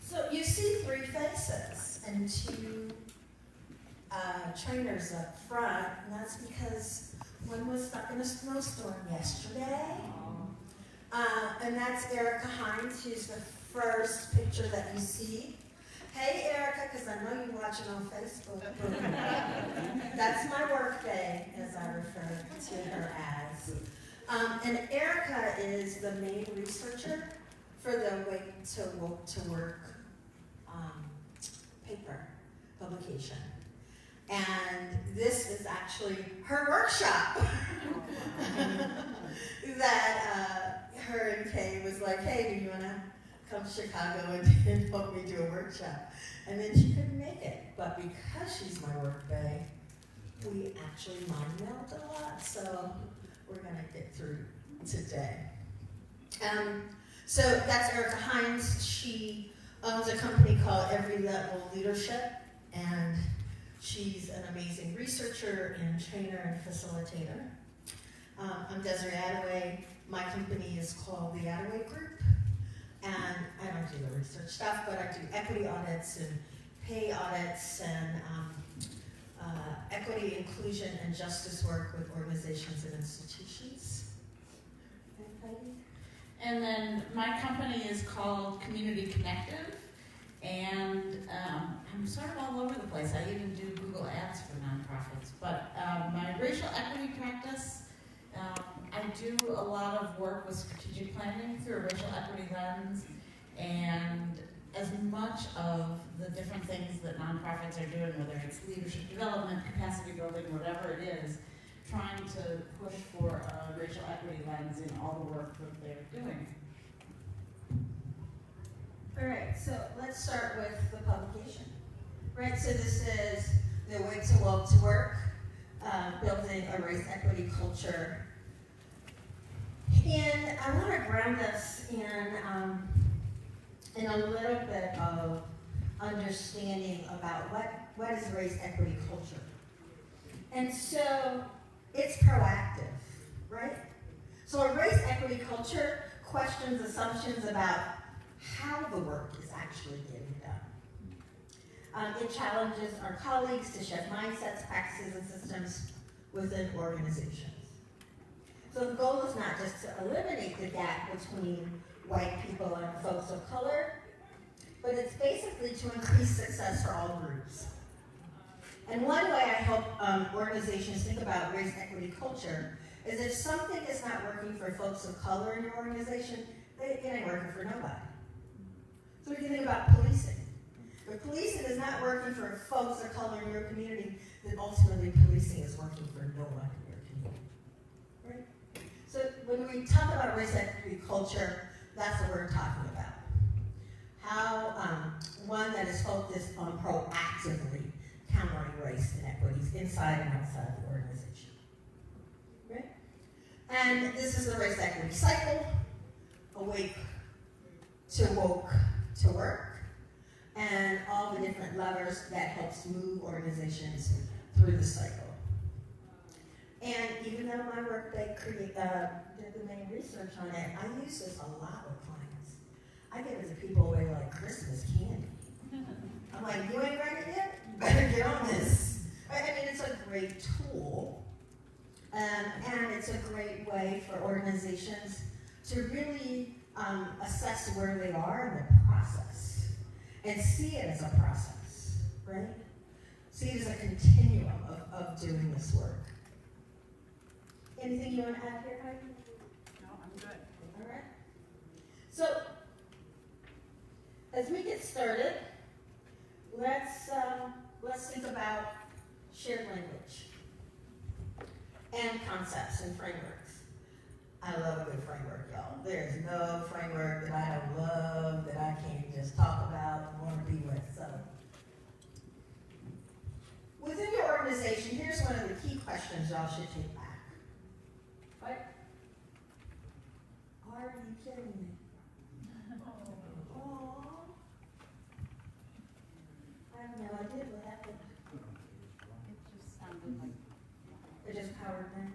So you see three faces and two trainers up front, and that's because one was stuck in a snowstorm yesterday. And that's Erica Hines, who's the first picture that you see. Hey Erica, because I know you're watching on Facebook. That's my work day, as I refer to her as. And Erica is the main researcher for the Wake to Woke to Work paper publication. And this is actually her workshop. That her and Kay was like, hey, do you want to come to Chicago and help me do a workshop? And then she couldn't make it. But because she's my work bae, we actually mind-meld a lot, so we're going to get through today. So that's Erica Hines. She owns a company called Every Level Leadership, and she's an amazing researcher and trainer and facilitator. I'm Desiree Adaway. My company is called the Adaway Group, and I don't do the research stuff, but I do equity audits and pay audits and equity, inclusion, and justice work with organizations and institutions. And Heidi? And then my company is called Community Connective, and I'm sort of all over the place. I even do Google Ads for nonprofits. But my racial equity practice, I do a lot of work with strategic planning through a racial equity lens, and as much of the different things that nonprofits are doing, whether it's leadership development, capacity building, whatever it is, trying to push for a racial equity lens in all the work that they're doing. All right, so let's start with the publication. Right, so this is the Wake to Woke to Work, building a race equity culture. And I want to ground us in a little bit of understanding about what is race equity culture. And so it's proactive, right? So a race equity culture questions assumptions about how the work is actually getting done. It challenges our colleagues to shift mindsets, practices, and systems within organizations. So the goal is not just to eliminate the gap between white people and folks of color, but it's basically to increase success for all groups. And one way I help organizations think about race equity culture is if something is not working for folks of color in your organization, it ain't working for nobody. So we can think about policing. If policing is not working for folks of color in your community, then ultimately policing is working for no one in your community. Right? So when we talk about race equity culture, that's what we're talking about. How one that is focused on proactively countering race inequities inside and outside the organization. Right? And this is the race equity cycle, awake to woke to work, and all the different levers that helps move organizations through the cycle. And even though my work they did the main research on it, I use this a lot with clients. I give it to people away like Christmas candy. I'm like, you ain't ready yet? You better get on this. I mean, it's a great tool, and it's a great way for organizations to really assess where they are in the process and see it as a process, right? See it as a continuum of doing this work. Anything you want to add here, Heidi? No, I'm good. All right. So, as we get started, let's think about shared language and concepts and frameworks. I love a good framework, y'all. There's no framework that I don't love that I can't just talk about and want to be with. So, within your organization, here's one of the key questions y'all should take back. What? Are you kidding me? Aww. I have no idea what happened. It just sounded like... It just powered down.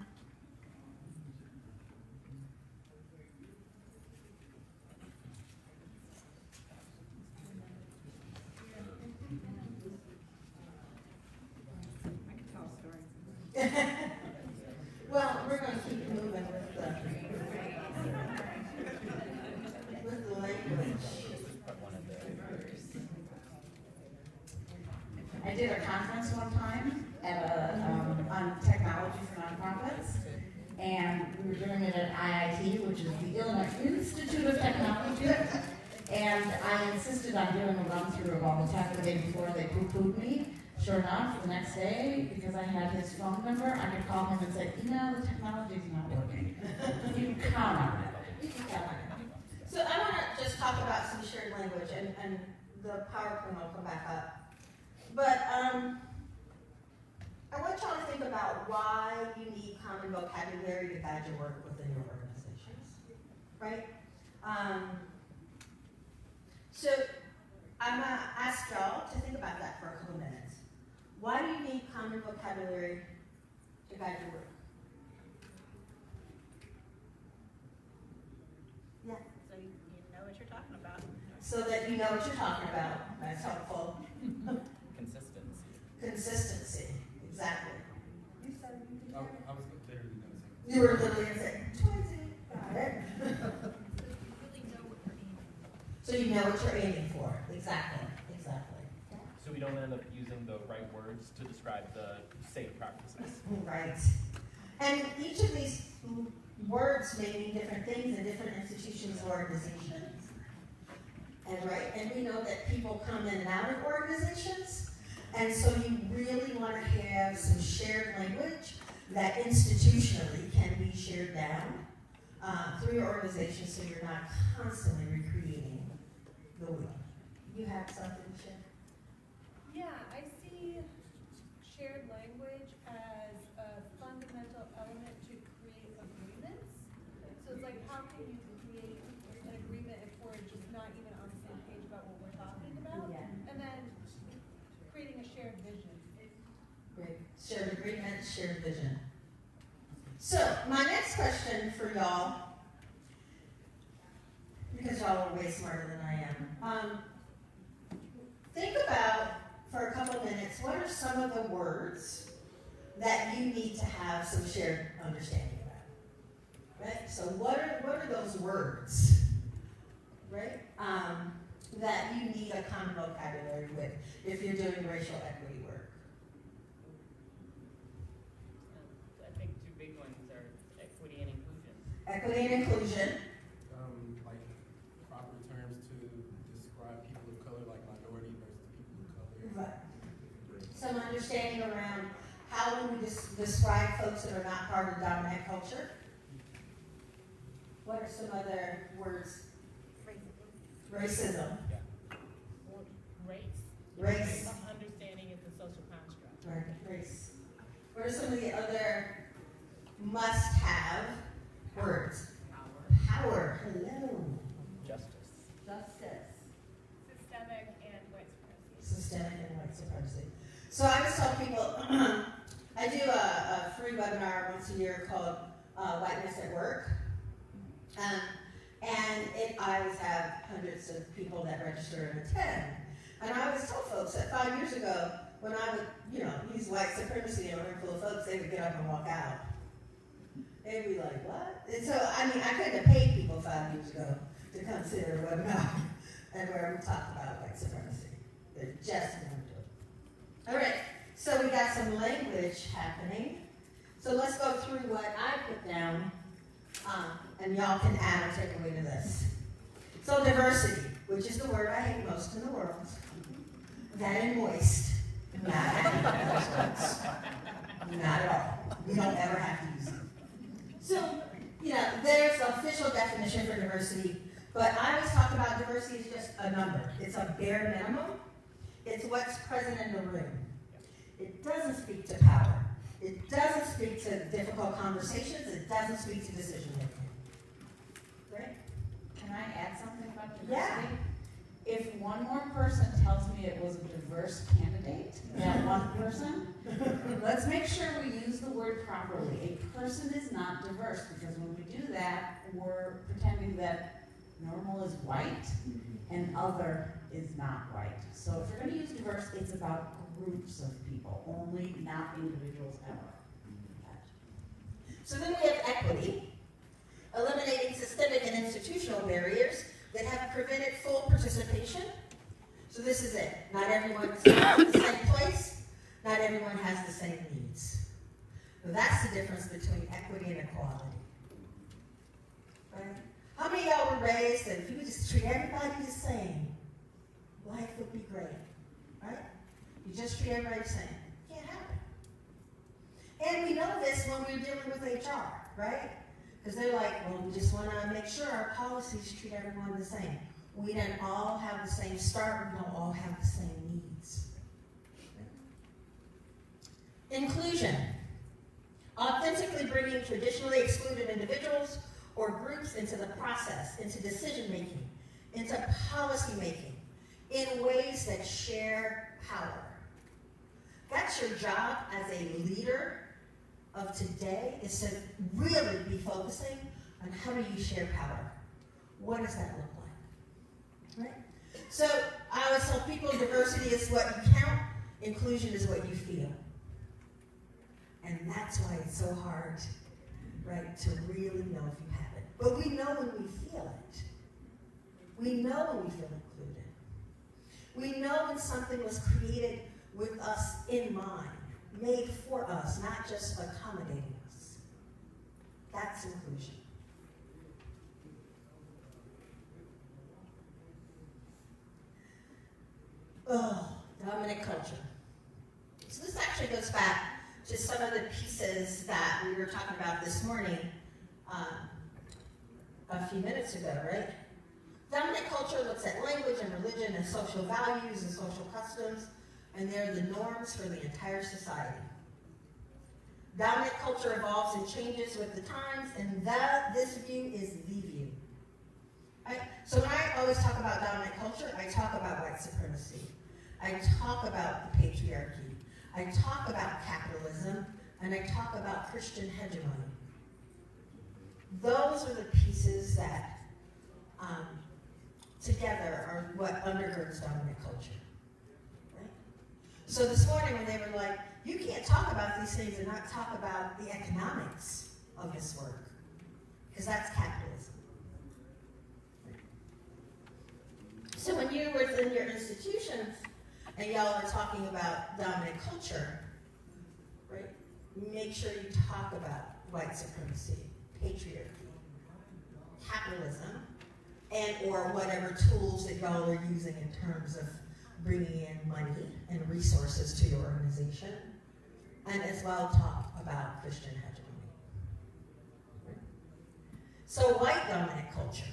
I did a conference one time at on technology for nonprofits, and we were doing it at IIT, which is the Illinois Institute of Technology. And I insisted on doing a run-through of all the tech the day before. They poo-pooed me. Sure enough, the next day, because I had his phone number, I could call him and say, the technology's not working. You can count on it. So I want to just talk about some shared language, and the PowerPoint will come back up. But I want y'all to think about why you need common vocabulary to guide your work within your organizations, right? So I'm going to ask y'all to think about that for a couple minutes. Why do you need common vocabulary to guide your work? Yeah. So you know what you're talking about. So that you know what you're talking about. That's helpful. Consistency. Consistency. Exactly. You said you did. I was literally going to say. You were literally going to say, Twizy. Got it. So you know what you're aiming for. Exactly. Exactly. So we don't end up using the right words to describe the same practices. Right. And each of these words may mean different things in different institutions or organizations. And we know that people come in and out of organizations, and so you really want to have some shared language that institutionally can be shared down through your organization, so you're not constantly recreating the wheel. You have something to share? Yeah, I see shared language as a fundamental element to create agreements. So it's like, how can you create an agreement if we're just not even on the same page about what we're talking about? Yeah. And then creating a shared vision. Great. Shared agreement, shared vision. So, my next question for y'all, because y'all are way smarter than I am. Think about, for a couple minutes, what are some of the words that you need to have some shared understanding about? Right? So what are those words, right, that you need a common vocabulary with if you're doing racial equity work? I think two big ones are equity and inclusion. Equity and inclusion. Like proper terms to describe people of color, like minority versus people of color. Right. Some understanding around how do we describe folks that are not part of dominant culture? What are some other words? Racism. Well, race. Race. Understanding it's a social construct. Right, race. What are some of the other must-have words? Power. Hello. Justice. Justice. Systemic and white supremacy. Systemic and white supremacy. So I always tell people, I do a free webinar once a year called Whiteness at Work. I always have hundreds of people that register and attend. And I always tell folks that 5 years ago, when I would, use white supremacy in a room full of folks, they would get up and walk out. They'd be like, what? And so, I couldn't have paid people 5 years ago to come sit at a webinar and where we talked about white supremacy. They just didn't do it. All right, so we got some language happening. So let's go through what I put down, and y'all can add or take away to this. So diversity, which is the word I hate most in the world. That and moist. Not at all. We don't ever have to use it. So, there's an official definition for diversity, but I always talk about diversity as just a number. It's a bare minimum. It's what's present in the room. It doesn't speak to power. It doesn't speak to difficult conversations. It doesn't speak to decision making. Right? Can I add something about diversity? Yeah. If one more person tells me it was a diverse candidate, that one person, let's make sure we use the word properly. A person is not diverse, because when we do that, we're pretending that normal is white and other is not white. So if you're going to use diverse, it's about groups of people, only not individuals ever. So then we have equity, eliminating systemic and institutional barriers that have prevented full participation. So this is it. Not everyone's in the same place. Not everyone has the same needs. But that's the difference between equity and equality. Right? How many of y'all were raised that if you would just treat everybody the same, life would be great? Right? You just treat everybody the same. Can't happen. And we know this when we're dealing with HR, right? Because they're like, well, we just want to make sure our policies treat everyone the same. We don't all have the same start. We don't all have the same needs. Inclusion. Authentically bringing traditionally excluded individuals or groups into the process, into decision making, into policy making, in ways that share power. That's your job as a leader of today, is to really be focusing on how do you share power. What does that look like? Right? So I always tell people diversity is what you count, inclusion is what you feel. And that's why it's so hard, right, to really know if you have it. But we know when we feel it. We know when we feel included. We know when something was created with us in mind, made for us, not just accommodating us. That's inclusion. Oh, dominant culture. So this actually goes back to some of the pieces that we were talking about this morning a few minutes ago, right? Dominant culture looks at language and religion and social values and social customs, and they're the norms for the entire society. Dominant culture evolves and changes with the times, and this view is the view. Right? So when I always talk about dominant culture, I talk about white supremacy. I talk about the patriarchy. I talk about capitalism, and I talk about Christian hegemony. Those are the pieces that together are what undergirds dominant culture. Right? So this morning when they were like, you can't talk about these things and not talk about the economics of this work, because that's capitalism. Right? So when you were in your institutions and y'all are talking about dominant culture, right? Make sure you talk about white supremacy, patriarchy, capitalism, and or whatever tools that y'all are using in terms of bringing in money and resources to your organization, and as well talk about Christian hegemony. Right? So white dominant culture.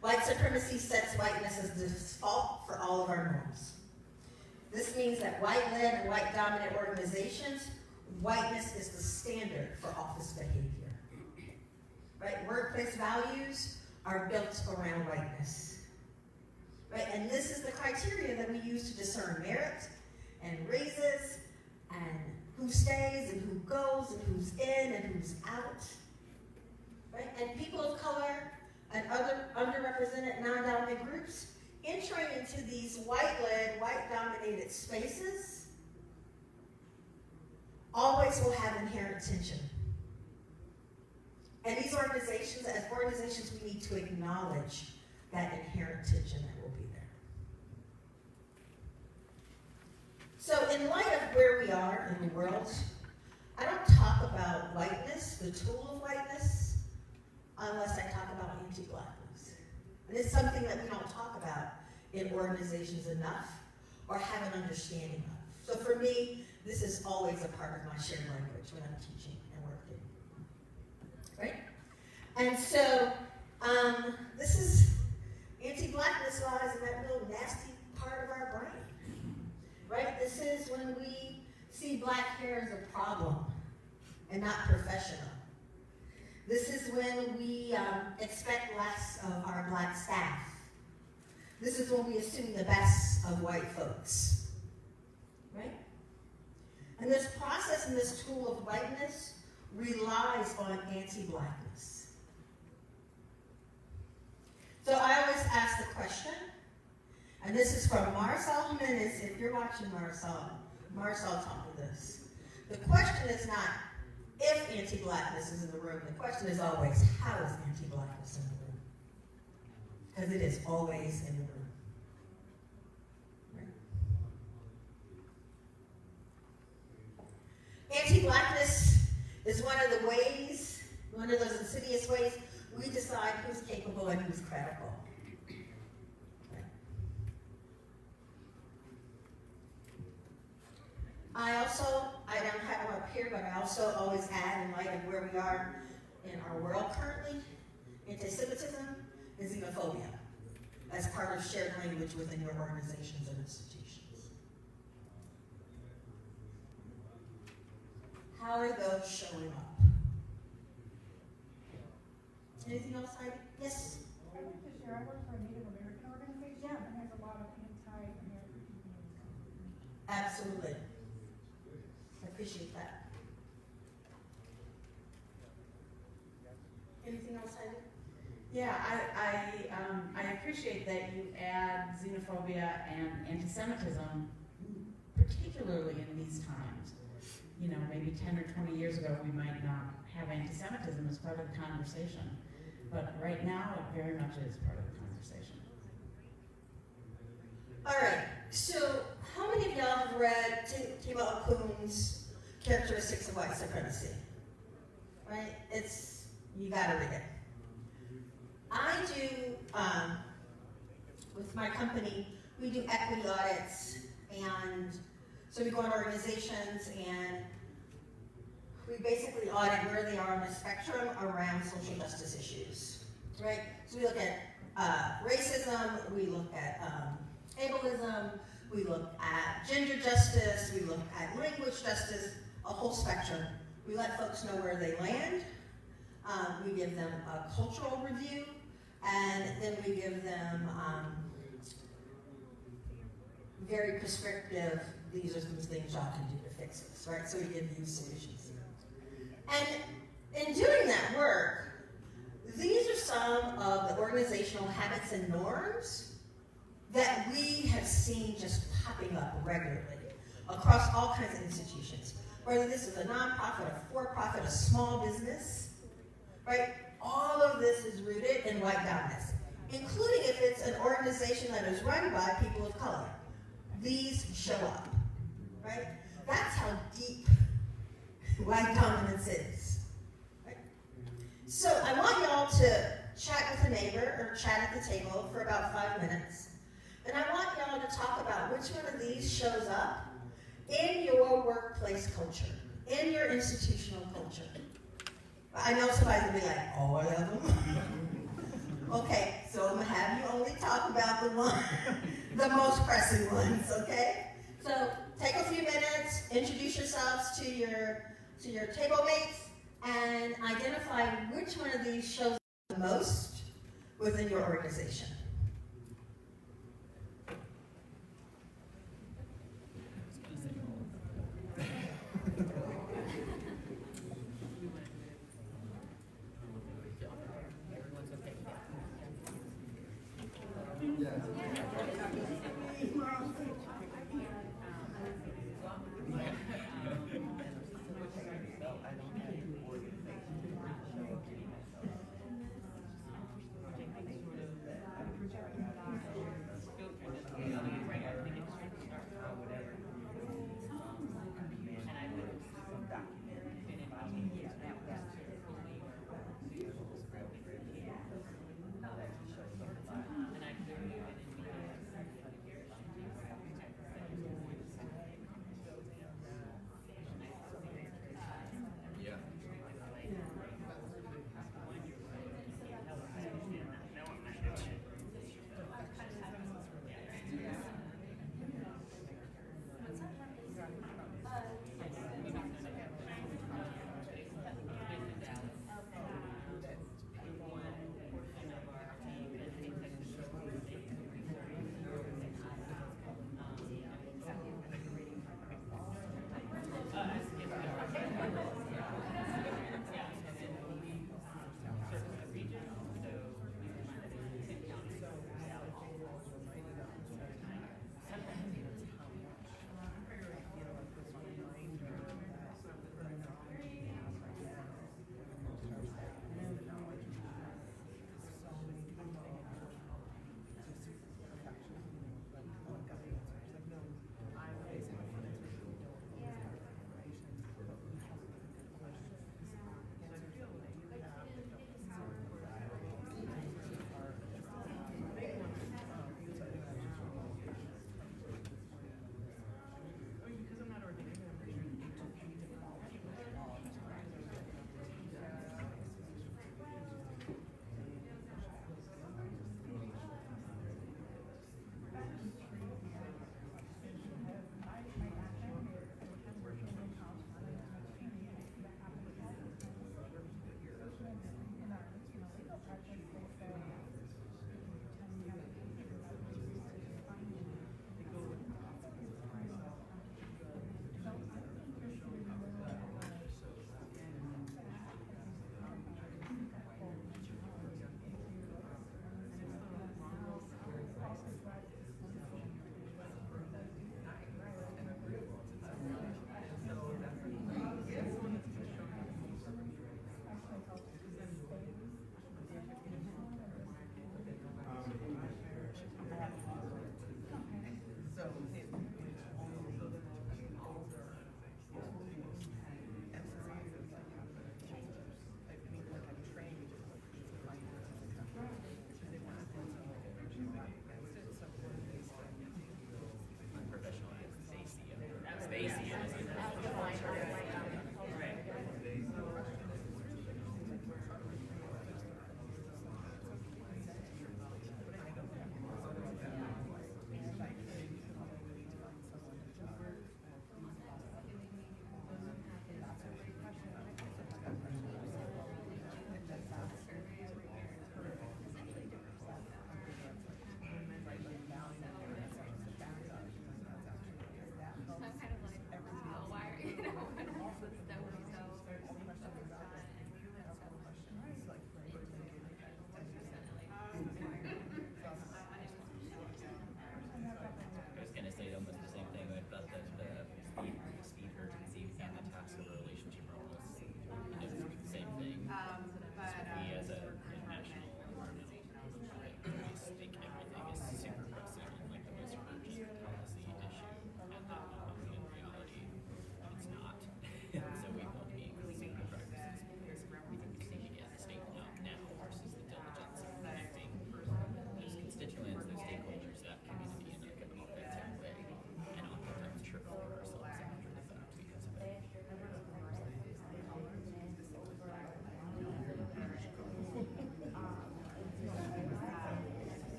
White supremacy sets whiteness as the default for all of our norms. This means that white-led and white-dominant organizations, whiteness is the standard for office behavior. Right? Workplace values are built around whiteness. Right? And this is the criteria that we use to discern merit and raises and who stays and who goes and who's in and who's out. Right? And people of color and other underrepresented non-dominant groups entering into these white-led, white-dominated spaces always will have inherent tension. And these organizations, as organizations, we need to acknowledge that inherent tension that will be there. So in light of where we are in the world, I don't talk about whiteness, the tool of whiteness, unless I talk about anti-blackness. And it's something that we don't talk about in organizations enough or have an understanding of. So for me, this is always a part of my shared language when I'm teaching and working. Right? And so this is anti-blackness lies in that little nasty part of our brain. Right? This is when we see black hair as a problem and not professional. This is when we expect less of our black staff. This is when we assume the best of white folks. Right? And this process and this tool of whiteness relies on anti-blackness. So I always ask the question, and this is from Marisol Jimenez. If you're watching Marisol taught me this. The question is not if anti-blackness is in the room. The question is always, how is anti-blackness in the room? Because it is always in the room. is one of the ways, one of those insidious ways, we decide who's capable and who's credible. I don't have them up here, but I also always add, in light of where we are in our world currently, anti-Semitism and xenophobia as part of shared language within your organizations and institutions. How are those showing up? Anything else, Heidi? Yes? I'd like to share, I work for a Native American organization, and there's a lot of anti-American people in this company. Absolutely. I appreciate that. Anything else, Heidi? Yeah, I appreciate that you add xenophobia and anti-Semitism, particularly in these times. You know, maybe 10 or 20 years ago, we might not have anti-Semitism as part of the conversation, but right now, it very much is part of the conversation. All right, so how many of y'all have read Tima Okune's Characteristics of White Supremacy? Right? You gotta read it. I do, with my company, we do equity audits, and so we go into organizations and we basically audit where they are on the spectrum around social justice issues, right? So we look at racism, we look at ableism, we look at gender justice, we look at language justice, a whole spectrum. We let folks know where they land. We give them a cultural review, and then we give them very prescriptive, these are some things y'all can do to fix this, right? So we give you solutions. And in doing that work, these are some of the organizational habits and norms that we have seen just popping up regularly across all kinds of institutions. Whether this is a nonprofit, a for-profit, a small business, right? All of this is rooted in white dominance, including if it's an organization that is run by people of color. These show up, right? That's how deep white dominance is. Right? So I want y'all to chat with a neighbor or chat at the table for about 5 minutes. And I want y'all to talk about which one of these shows up in your workplace culture, in your institutional culture. I know somebody's gonna be like, all of them. Okay, so I'm gonna have you only talk about the most pressing ones, okay? So take a few minutes, introduce yourselves to your table mates, and identify which one of these shows up the most within your organization.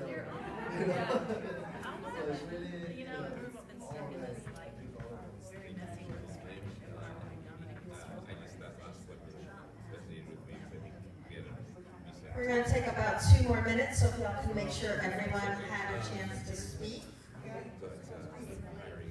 They're all, You know? yeah. So it's really, You know, we've been stuck in this like very messy relationship between Dominic and Saul. I just, that last slip resonated with me, because I think we had a reset. We're going to take about 2 more minutes, so if y'all can make sure everyone had a chance to speak. But, hiring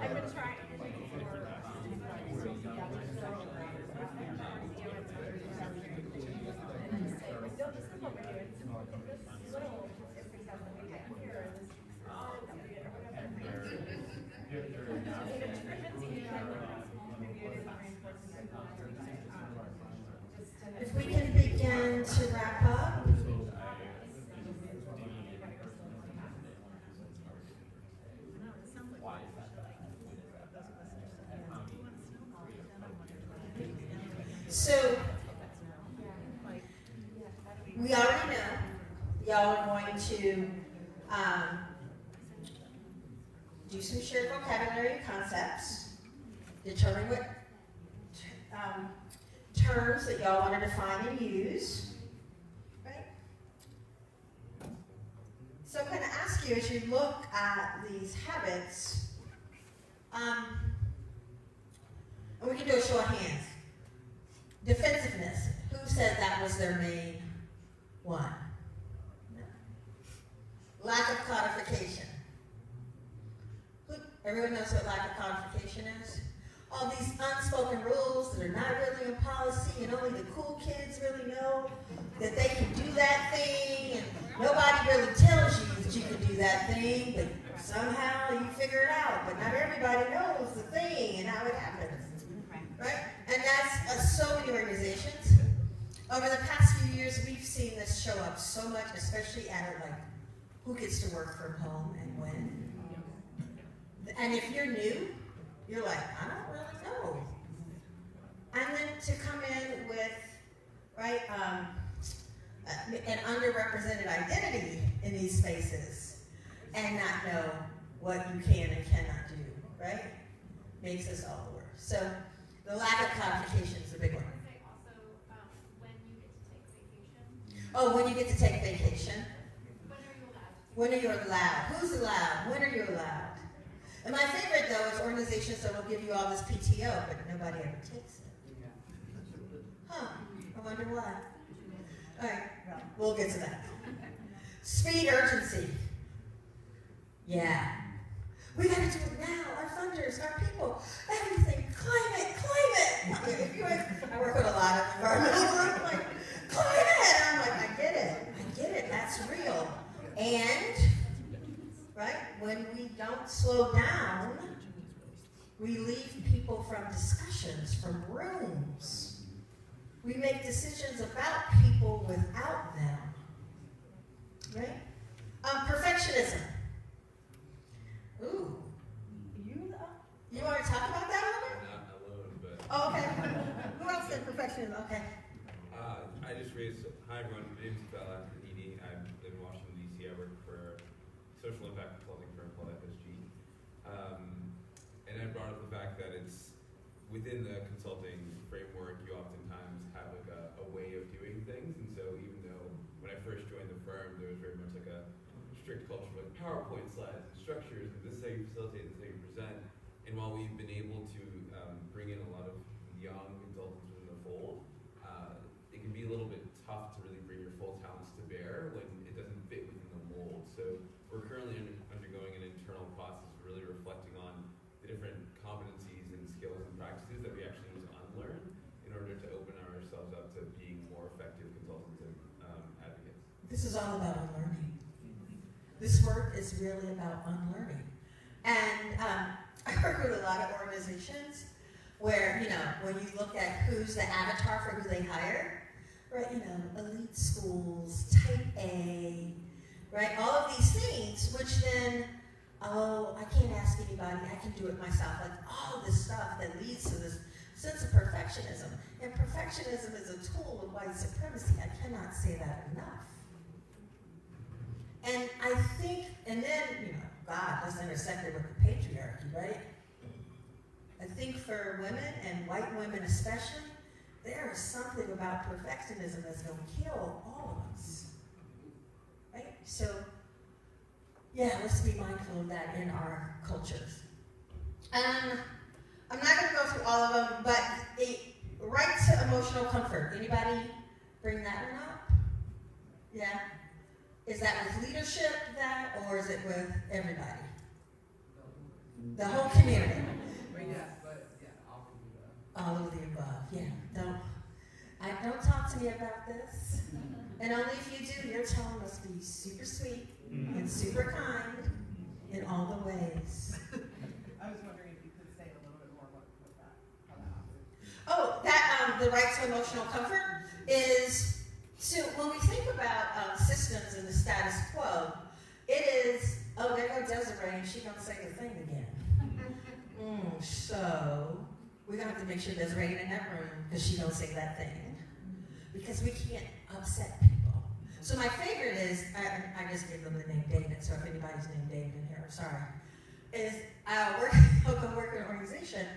I've been trying. If we can begin to wrap up. So, we already know y'all are going to do some shared vocabulary and concepts, determine what terms that y'all want to define and use, right? So I'm going to ask you, as you look at these habits, and we can do a show of hands. Defensiveness. Who said that was their main one? No. Lack of codification. Everyone knows what lack of codification is? All these unspoken rules that are not really in policy, and only the cool kids really know that they can do that thing, and nobody really tells you that you can do that thing, but somehow you figure it out. But not everybody knows the thing and how it happens. Right? And that's so many organizations. Over the past few years, we've seen this show up so much, especially at like who gets to work from home and when. And if you're new, you're like, I don't really know. And then to come in with, right, an underrepresented identity in these spaces and not know what you can and cannot do, right, makes us all worse. So the lack of codification is a big one. Also, when you get to take vacation. Oh, when you get to take vacation. When are you allowed? When are you allowed? Who's allowed? When are you allowed? And my favorite, though, is organizations that will give you all this PTO, but nobody ever takes it. Huh, I wonder why. All right, we'll get to that. Speed, urgency. Yeah. We gotta do it now. Our funders, our people, everything. Climate. I work with a lot of environmental groups, like, climate. I'm like, I get it. That's real. And, right, when we don't slow down, we leave people from discussions, from rooms. We make decisions about people without them. Right? Perfectionism. Ooh. You want to talk about that a little bit? Not alone, but Oh, okay. Who else said perfectionism? Okay. I just raised high everyone. My name is Upswell. Heidi. I live in Washington, D.C. I work for social impact consulting firm called FSG. And I brought up the fact that it's within the consulting framework, you oftentimes have like a way of doing things. And so even though when I first joined the firm, there was very much like a strict culture of like PowerPoint slides and structures, and this is how you facilitate, this is how you present. And while we've been able to bring in a lot of young consultants within the fold, it can be a little bit tough to really bring your full talents to bear when it doesn't fit within the mold. So we're currently undergoing an internal process of really reflecting on the different competencies and skills and practices that we actually need to unlearn in order to open ourselves up to being more effective consultants and advocates. This is all about unlearning. This work is really about unlearning. And I work with a lot of organizations where, you know, when you look at who's the avatar for who they hire, right, you know, elite schools, type A, right, all of these things, which then, oh, I can't ask anybody, I can do it myself, like all this stuff that leads to this sense of perfectionism. And perfectionism is a tool of white supremacy. I cannot say that enough. And I think, and then, you know, God, let's intersect it with the patriarchy, right? I think for women, and white women especially, there is something about perfectionism that's going to kill all of us, right? So, yeah, let's be mindful of that in our cultures. I'm not going to go through all of them, but the right to emotional comfort. Anybody bring that one up? Yeah? Is that with leadership, or is it with everybody? The whole community? All of the above, yeah. Don't talk to me about this. And only if you do, you're telling us to be super sweet and super kind in all the ways. I was wondering if you could say a little bit more about that. Oh, that the right to emotional comfort is, so when we think about systems and the status quo, it is, oh, there goes Desiree, and she don't say the thing again. So we're gonna have to make sure Desiree ain't in that room because she don't say that thing. Because we can't upset people. So my favorite is, I just give them the name David, so if anybody's named David in here, I'm sorry, is I work in an organization,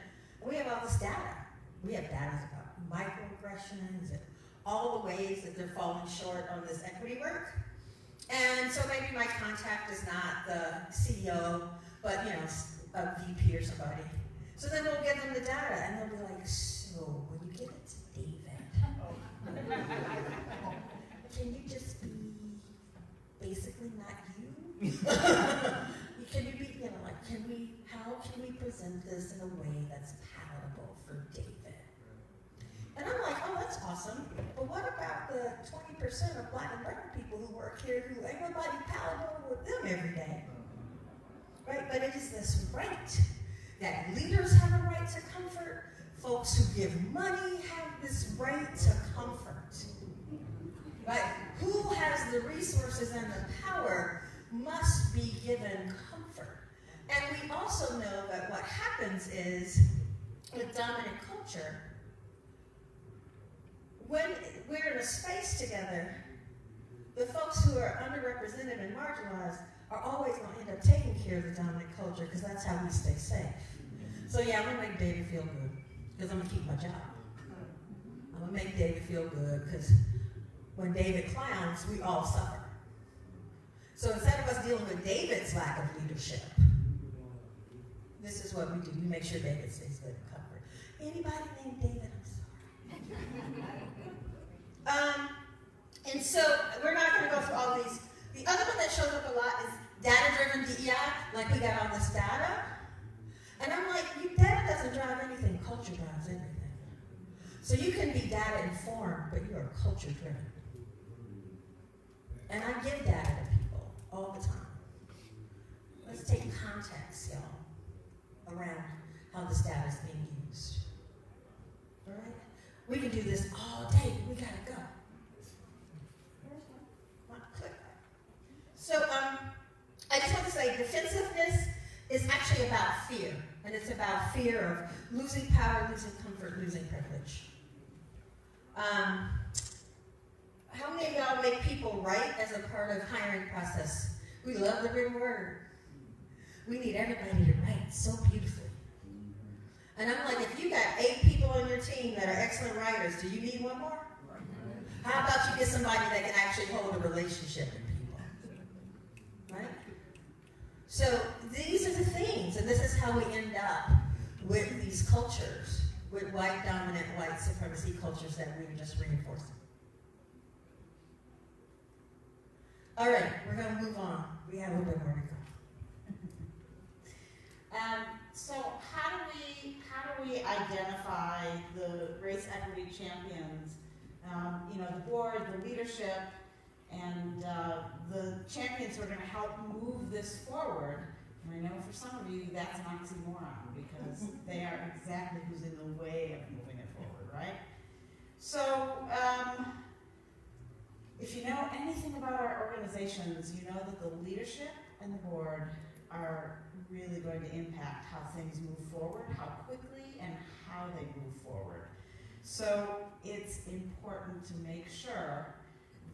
and we have all this data. We have data about microaggressions and all the ways that they're falling short on this equity work. And so maybe my contact is not the CEO, but you know, a VP or somebody. So then we'll give them the data, and they'll be like, so when you give it to David, can you just be basically not you? Can you be, you know, like, how can we present this in a way that's palatable for David? And I'm like, oh, that's awesome. But what about the 20% of Black and brown people who work here who ain't nobody palatable with them every day? Right? But it is this right that leaders have a right to comfort. Folks who give money have this right to comfort. Right? Who has the resources and the power must be given comfort. And we also know that what happens is, with dominant culture, when we're in a space together, the folks who are underrepresented and marginalized are always going to end up taking care of the dominant culture because that's how we stay safe. So yeah, I'm going to make David feel good because I'm going to keep my job. I'm going to make David feel good because when David clowns, we all suffer. So instead of us dealing with David's lack of leadership, this is what we do. We make sure David stays good and comfort. Anybody named David? I'm sorry. And so we're not going to go through all these. The other one that shows up a lot is data-driven DEI, like we got all this data. And I'm like, data doesn't drive anything, culture drives everything. So you can be data-informed, but you are culture-driven. And I give data to people all the time. Let's take context, y'all, around how this data is being used. All right? We can do this all day. We gotta go. So I just want to say defensiveness is actually about fear. And it's about fear of losing power, losing comfort, losing privilege. How many of y'all make people write as a part of hiring process. We love the written word. We need everybody to write so beautifully. And I'm like, if you got 8 people on your team that are excellent writers, do you need one more? How about you get somebody that can actually hold a relationship with people? Right? So these are the things, and this is how we end up with these cultures, with white dominant, white supremacy cultures that we were just reinforcing. All right, we're going to move on. We have a little bit more to go. So how do we identify the race equity champions? The board, the leadership, and the champions who are going to help move this forward. And I know for some of you that's an oxymoron because they are exactly who's in the way of moving it forward, right? So if you know anything about our organizations, you know that the leadership and the board are really going to impact how things move forward, how quickly and how they move forward. So it's important to make sure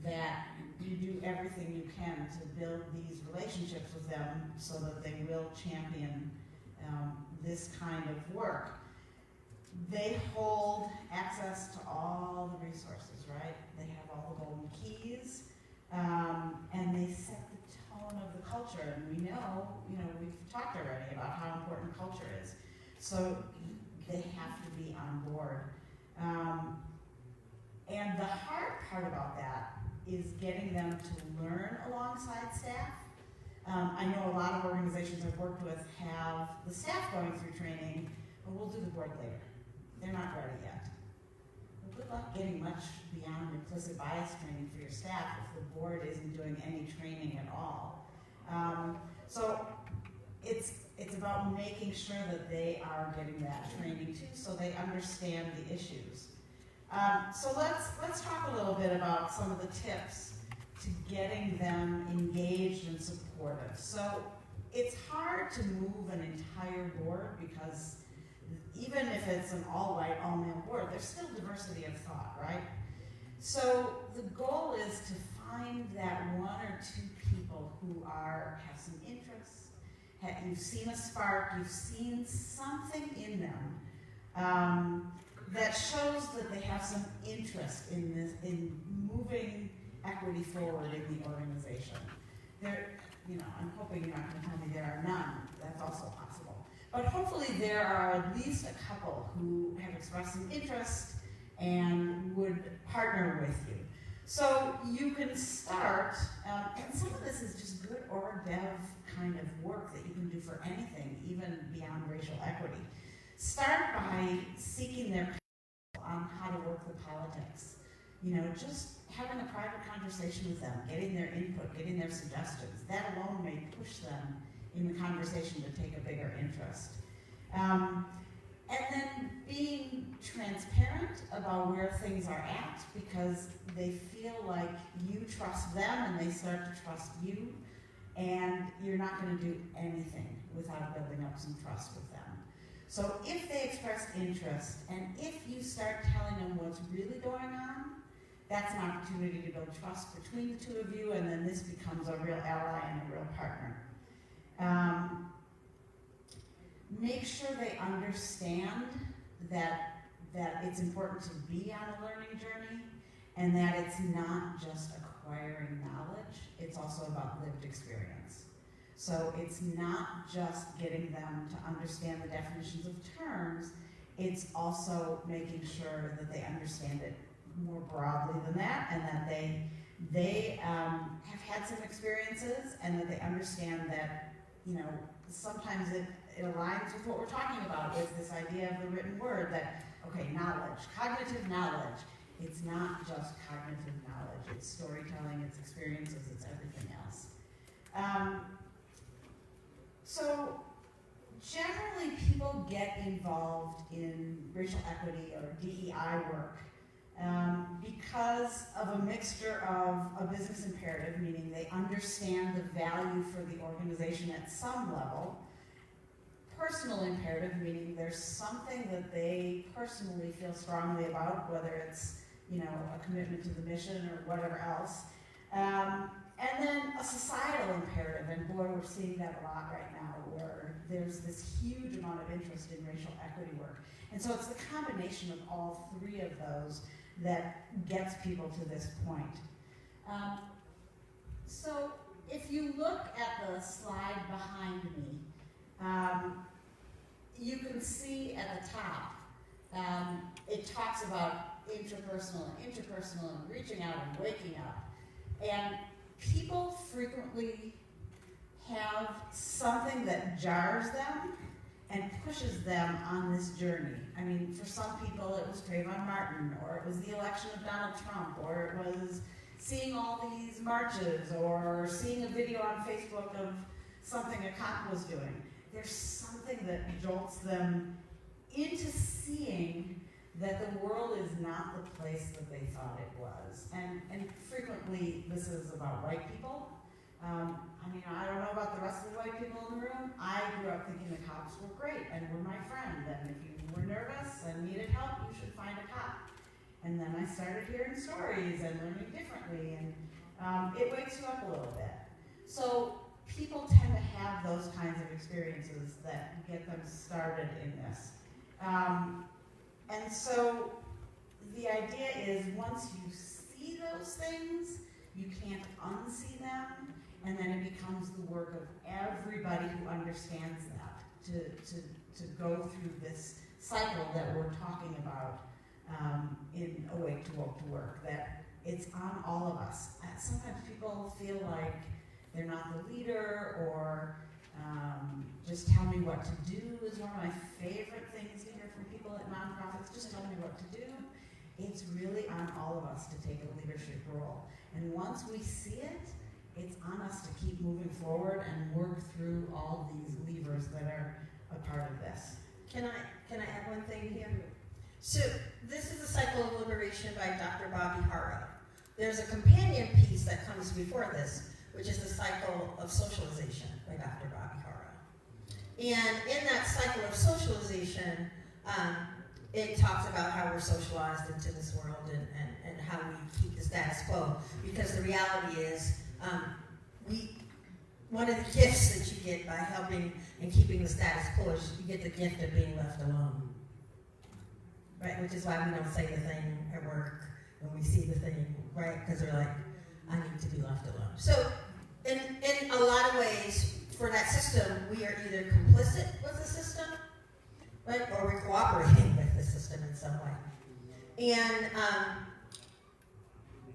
that you do everything you can to build these relationships with them so that they will champion this kind of work. They hold access to all the resources, right? They have all the golden keys, and they set the tone of the culture. And we know, we've talked already about how important culture is. So they have to be on board. And the hard part about that is getting them to learn alongside staff. I know a lot of organizations I've worked with have the staff going through training, but we'll do the board later. They're not ready yet. Well, good luck getting much beyond implicit bias training for your staff if the board isn't doing any training at all. So it's about making sure that they are getting that training too, so they understand the issues. So let's talk a little bit about some of the tips to getting them engaged and supportive. So it's hard to move an entire board because even if it's an all-white, all-male board, there's still diversity of thought, right? So the goal is to find that 1 or 2 people who have some interests, you've seen a spark, you've seen something in them that shows that they have some interest in moving equity forward in the organization. I'm hoping you're not going to tell me there are none. That's also possible. But hopefully there are at least a couple who have expressed some interest and would partner with you. So you can start, and some of this is just good org dev kind of work that you can do for anything, even beyond racial equity. Start by seeking their counsel on how to work the politics. Just having a private conversation with them, getting their input, getting their suggestions. That alone may push them in the conversation to take a bigger interest. And then being transparent about where things are at, because they feel like you trust them and they start to trust you, and you're not going to do anything without building up some trust with them. So if they express interest, and if you start telling them what's really going on, that's an opportunity to build trust between the two of you, and then this becomes a real ally and a real partner. Make sure they understand that it's important to be on a learning journey, and that it's not just acquiring knowledge, it's also about lived experience. So it's not just getting them to understand the definitions of terms, it's also making sure that they understand it more broadly than that, and that they have had some experiences, and that they understand that, sometimes it aligns with what we're talking about, with this idea of the written word, that, okay, knowledge, cognitive knowledge, it's not just cognitive knowledge, it's storytelling, it's experiences, it's everything else. So generally people get involved in racial equity or DEI work because of a mixture of a business imperative, meaning they understand the value for the organization at some level, personal imperative, meaning there's something that they personally feel strongly about, whether it's a commitment to the mission or whatever else, a societal imperative, and boy, we're seeing that a lot right now, where there's this huge amount of interest in racial equity work. And so it's the combination of all three of those that gets people to this point. So if you look at the slide behind me, you can see at the top, it talks about interpersonal and reaching out and waking up. And people frequently have something that jars them and pushes them on this journey. I mean, for some people it was Trayvon Martin, or it was the election of Donald Trump, or it was seeing all these marches, or seeing a video on Facebook of something a cop was doing. There's something that jolts them into seeing that the world is not the place that they thought it was. And frequently this is about white people. I mean, I don't know about the rest of the white people in the room. I grew up thinking the cops were great and were my friend, and if you were nervous and needed help, you should find a cop. And then I started hearing stories and learning differently, and it wakes you up a little bit. So people tend to have those kinds of experiences that get them started in this. And so the idea is, once you see those things, you can't unsee them, and then it becomes the work of everybody who understands that to go through this cycle that we're talking about in Awake to Woke to Work, that it's on all of us. Sometimes people feel like they're not the leader, or just tell me what to do is one of my favorite things to hear from people at nonprofits. Just tell me what to do. It's really on all of us to take a leadership role. And once we see it, it's on us to keep moving forward and work through all these levers that are a part of this. Can I add one thing here? So this is the Cycle of Liberation by Dr. Bobby Harrow. There's a companion piece that comes before this, which is the Cycle of Socialization by Dr. Bobby Harrow. And in that cycle of socialization, it talks about how we're socialized into this world and how we keep the status quo. Because the reality is, one of the gifts that you get by helping and keeping the status quo is you get the gift of being left alone. Right? Which is why we don't say the thing at work when we see the thing, right? Because we're like, I need to be left alone. So in a lot of ways, for that system, we are either complicit with the system, right? Or we're cooperating with the system in some way. And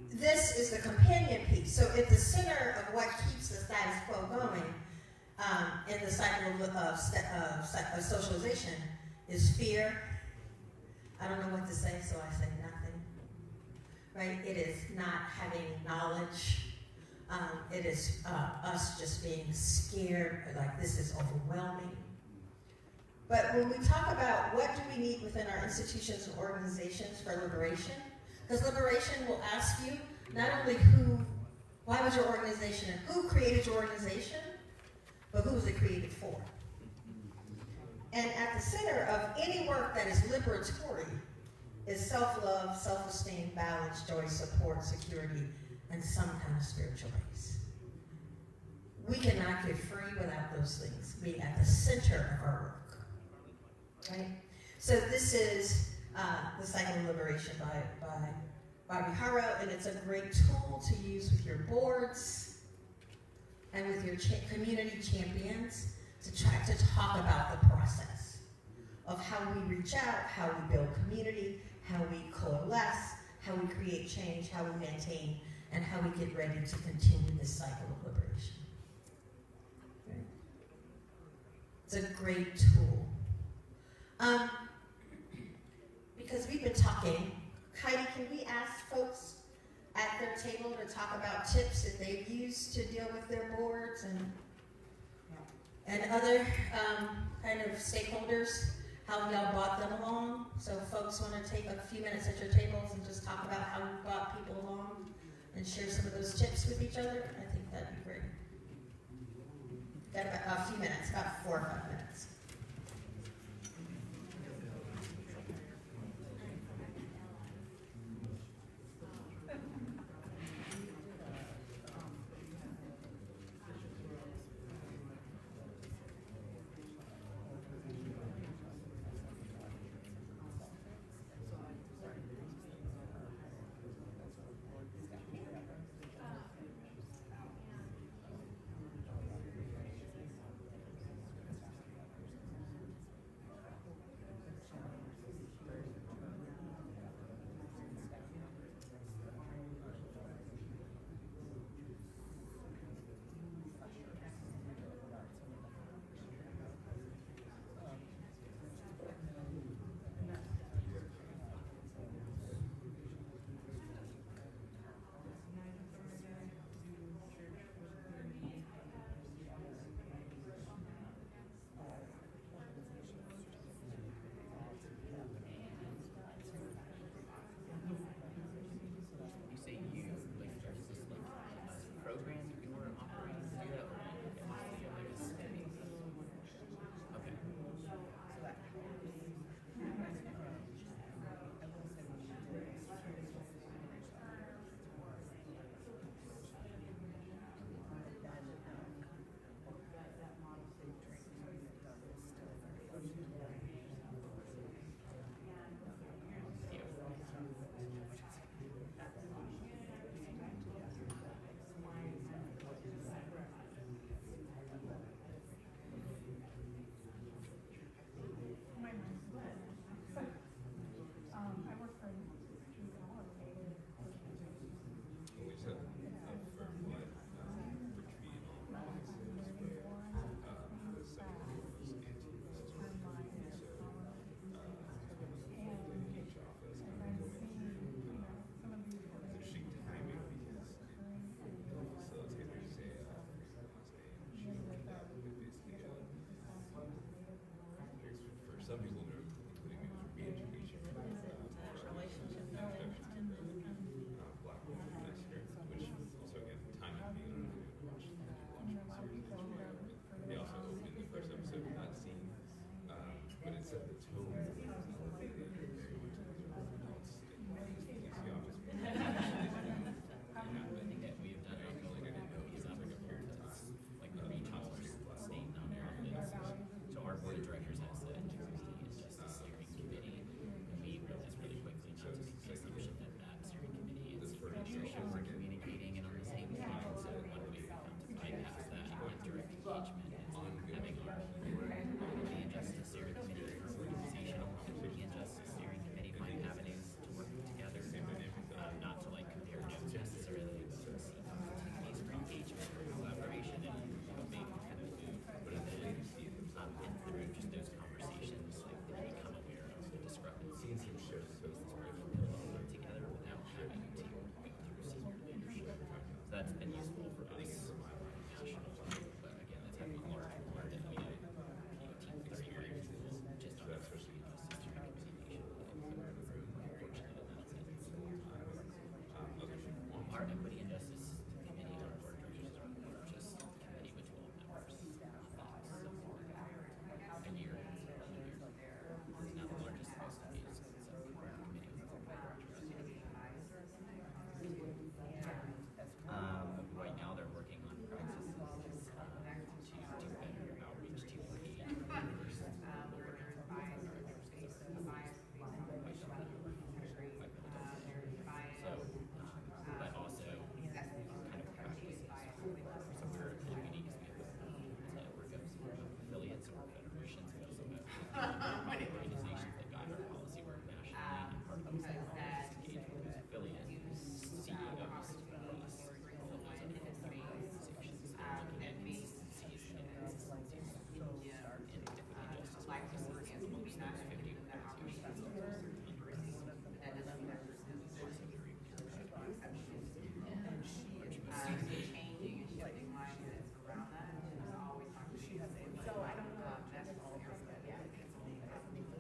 this is the companion piece. So at the center of what keeps the status quo going in the cycle of socialization is fear. I don't know what to say, so I say nothing. Right? It is not having knowledge. It is us just being scared, like this is overwhelming. But when we talk about what do we need within our institutions and organizations for liberation, because liberation will ask you not only why was your organization and who created your organization, but who was it created for? And at the center of any work that is liberatory is self-love, self-esteem, balance, joy, support, security, and some kind of spiritual base. We cannot get free without those things being at the center of our work. Right? So this is the Cycle of Liberation by Bobby Harrow, and it's a great tool to use with your boards and with your community champions to try to talk about the process of how we reach out, how we build community, how we coalesce, how we create change, how we maintain, and how we get ready to continue this cycle of liberation. Right? It's a great tool. Because we've been talking, Heidi, can we ask folks at their table to talk about tips that they've used to deal with their boards and other kind of stakeholders, how y'all brought them along? So if folks want to take a few minutes at your tables and just talk about how we brought people along and share some of those tips with each other, I think that'd be great. Got about a few minutes, about 4 or 5 minutes. some people, including me, was re-education. Black women massacre, which also again, timing being watching the series. They also opened the first episode with that scene, but it set the tone. Very much I think that we have done it really good because I'm like a like the Kitrosser state down there. So our board of directors has said is just a steering committee. And we realized really quickly not to make the assumption that that steering committee is leadership or communicating and on the same page. And so one way we found to bypass that direct engagement is having our anti-injustice steering committee for organizational anti-injustice steering committee find avenues to work together. Not to like compare notes necessarily, but to see opportunities for engagement or collaboration and make kind of move. But then and through just those conversations, like they become aware of the discrepancies and shifts so together without having to go through senior leadership. So that's been useful for us national. But again, that's having a large board and we have 30 years just on especially justice steering committee. Unfortunately, our equity and justice committee, our board of directors, is our largest committee with 12 members. A year. It's not the largest, most engaged committee with a board of directors. Right now they're working on practices to do better outreach to engage members. But also kind of practices. So we're unique because we have a network of affiliates or federations. We also have organizations that guide our policy work nationally. And part of those engage with those affiliates, CEOs, police, all of those other organizations. So looking at consistencies and inconsistencies in equity and justice practices amongst those 50 organizations. Changing and shifting mindsets around that, and just always talking to people. So I don't know if that's all here, but yeah, it's only people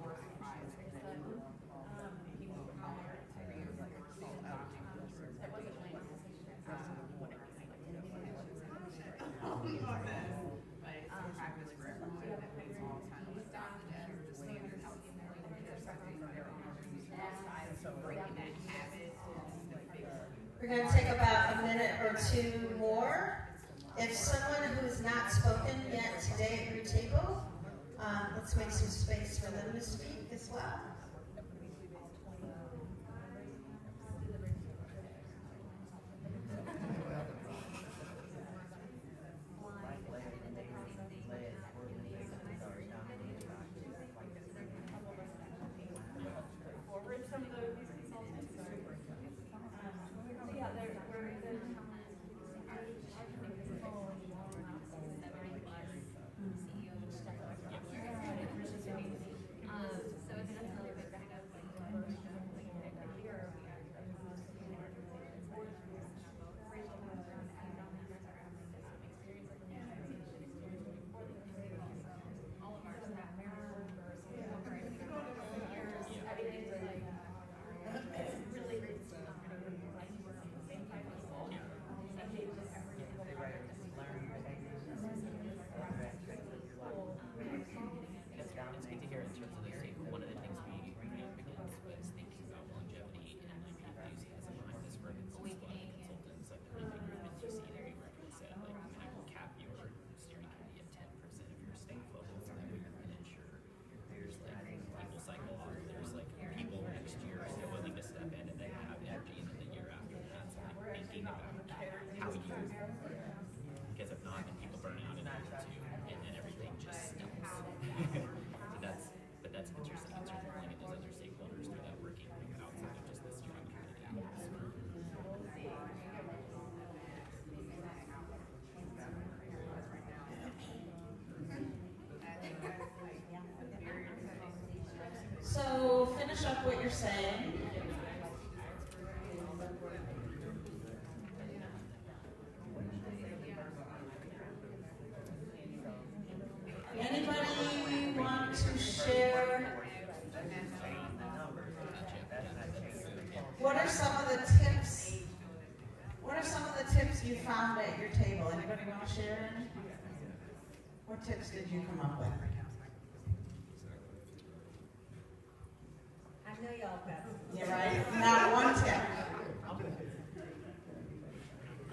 of color to be adopting culture. That wasn't my but it's a practice for everyone that makes all kind of adopt that or the standard healthy so breaking that habit is the big one. We're going to take about a minute or two more. If someone who has not spoken yet today at your table, let's make some space for them to speak as well. It's good to hear in terms of the state. One of the things we ran up against was thinking about longevity and like enthusiasm behind this work. And since one of the consultants, like the Lynn group in DC, they recommended said, like, kind of cap your steering committee at 10% of your staff level, so that way you can ensure there's like people cycle off. There's like people next year are still willing to step in and they have energy, and then the year after that, so like thinking about how you, because if not, then people burn out in year 2, and then everything just stops. But that's interesting in terms of looking at those other stakeholders through that working group outside of just the steering committee. So finish up what you're saying. Anybody want to share found at your table? Anybody want to share any? What tips did you come up with? I know y'all got some. Yeah, right? Not one tip.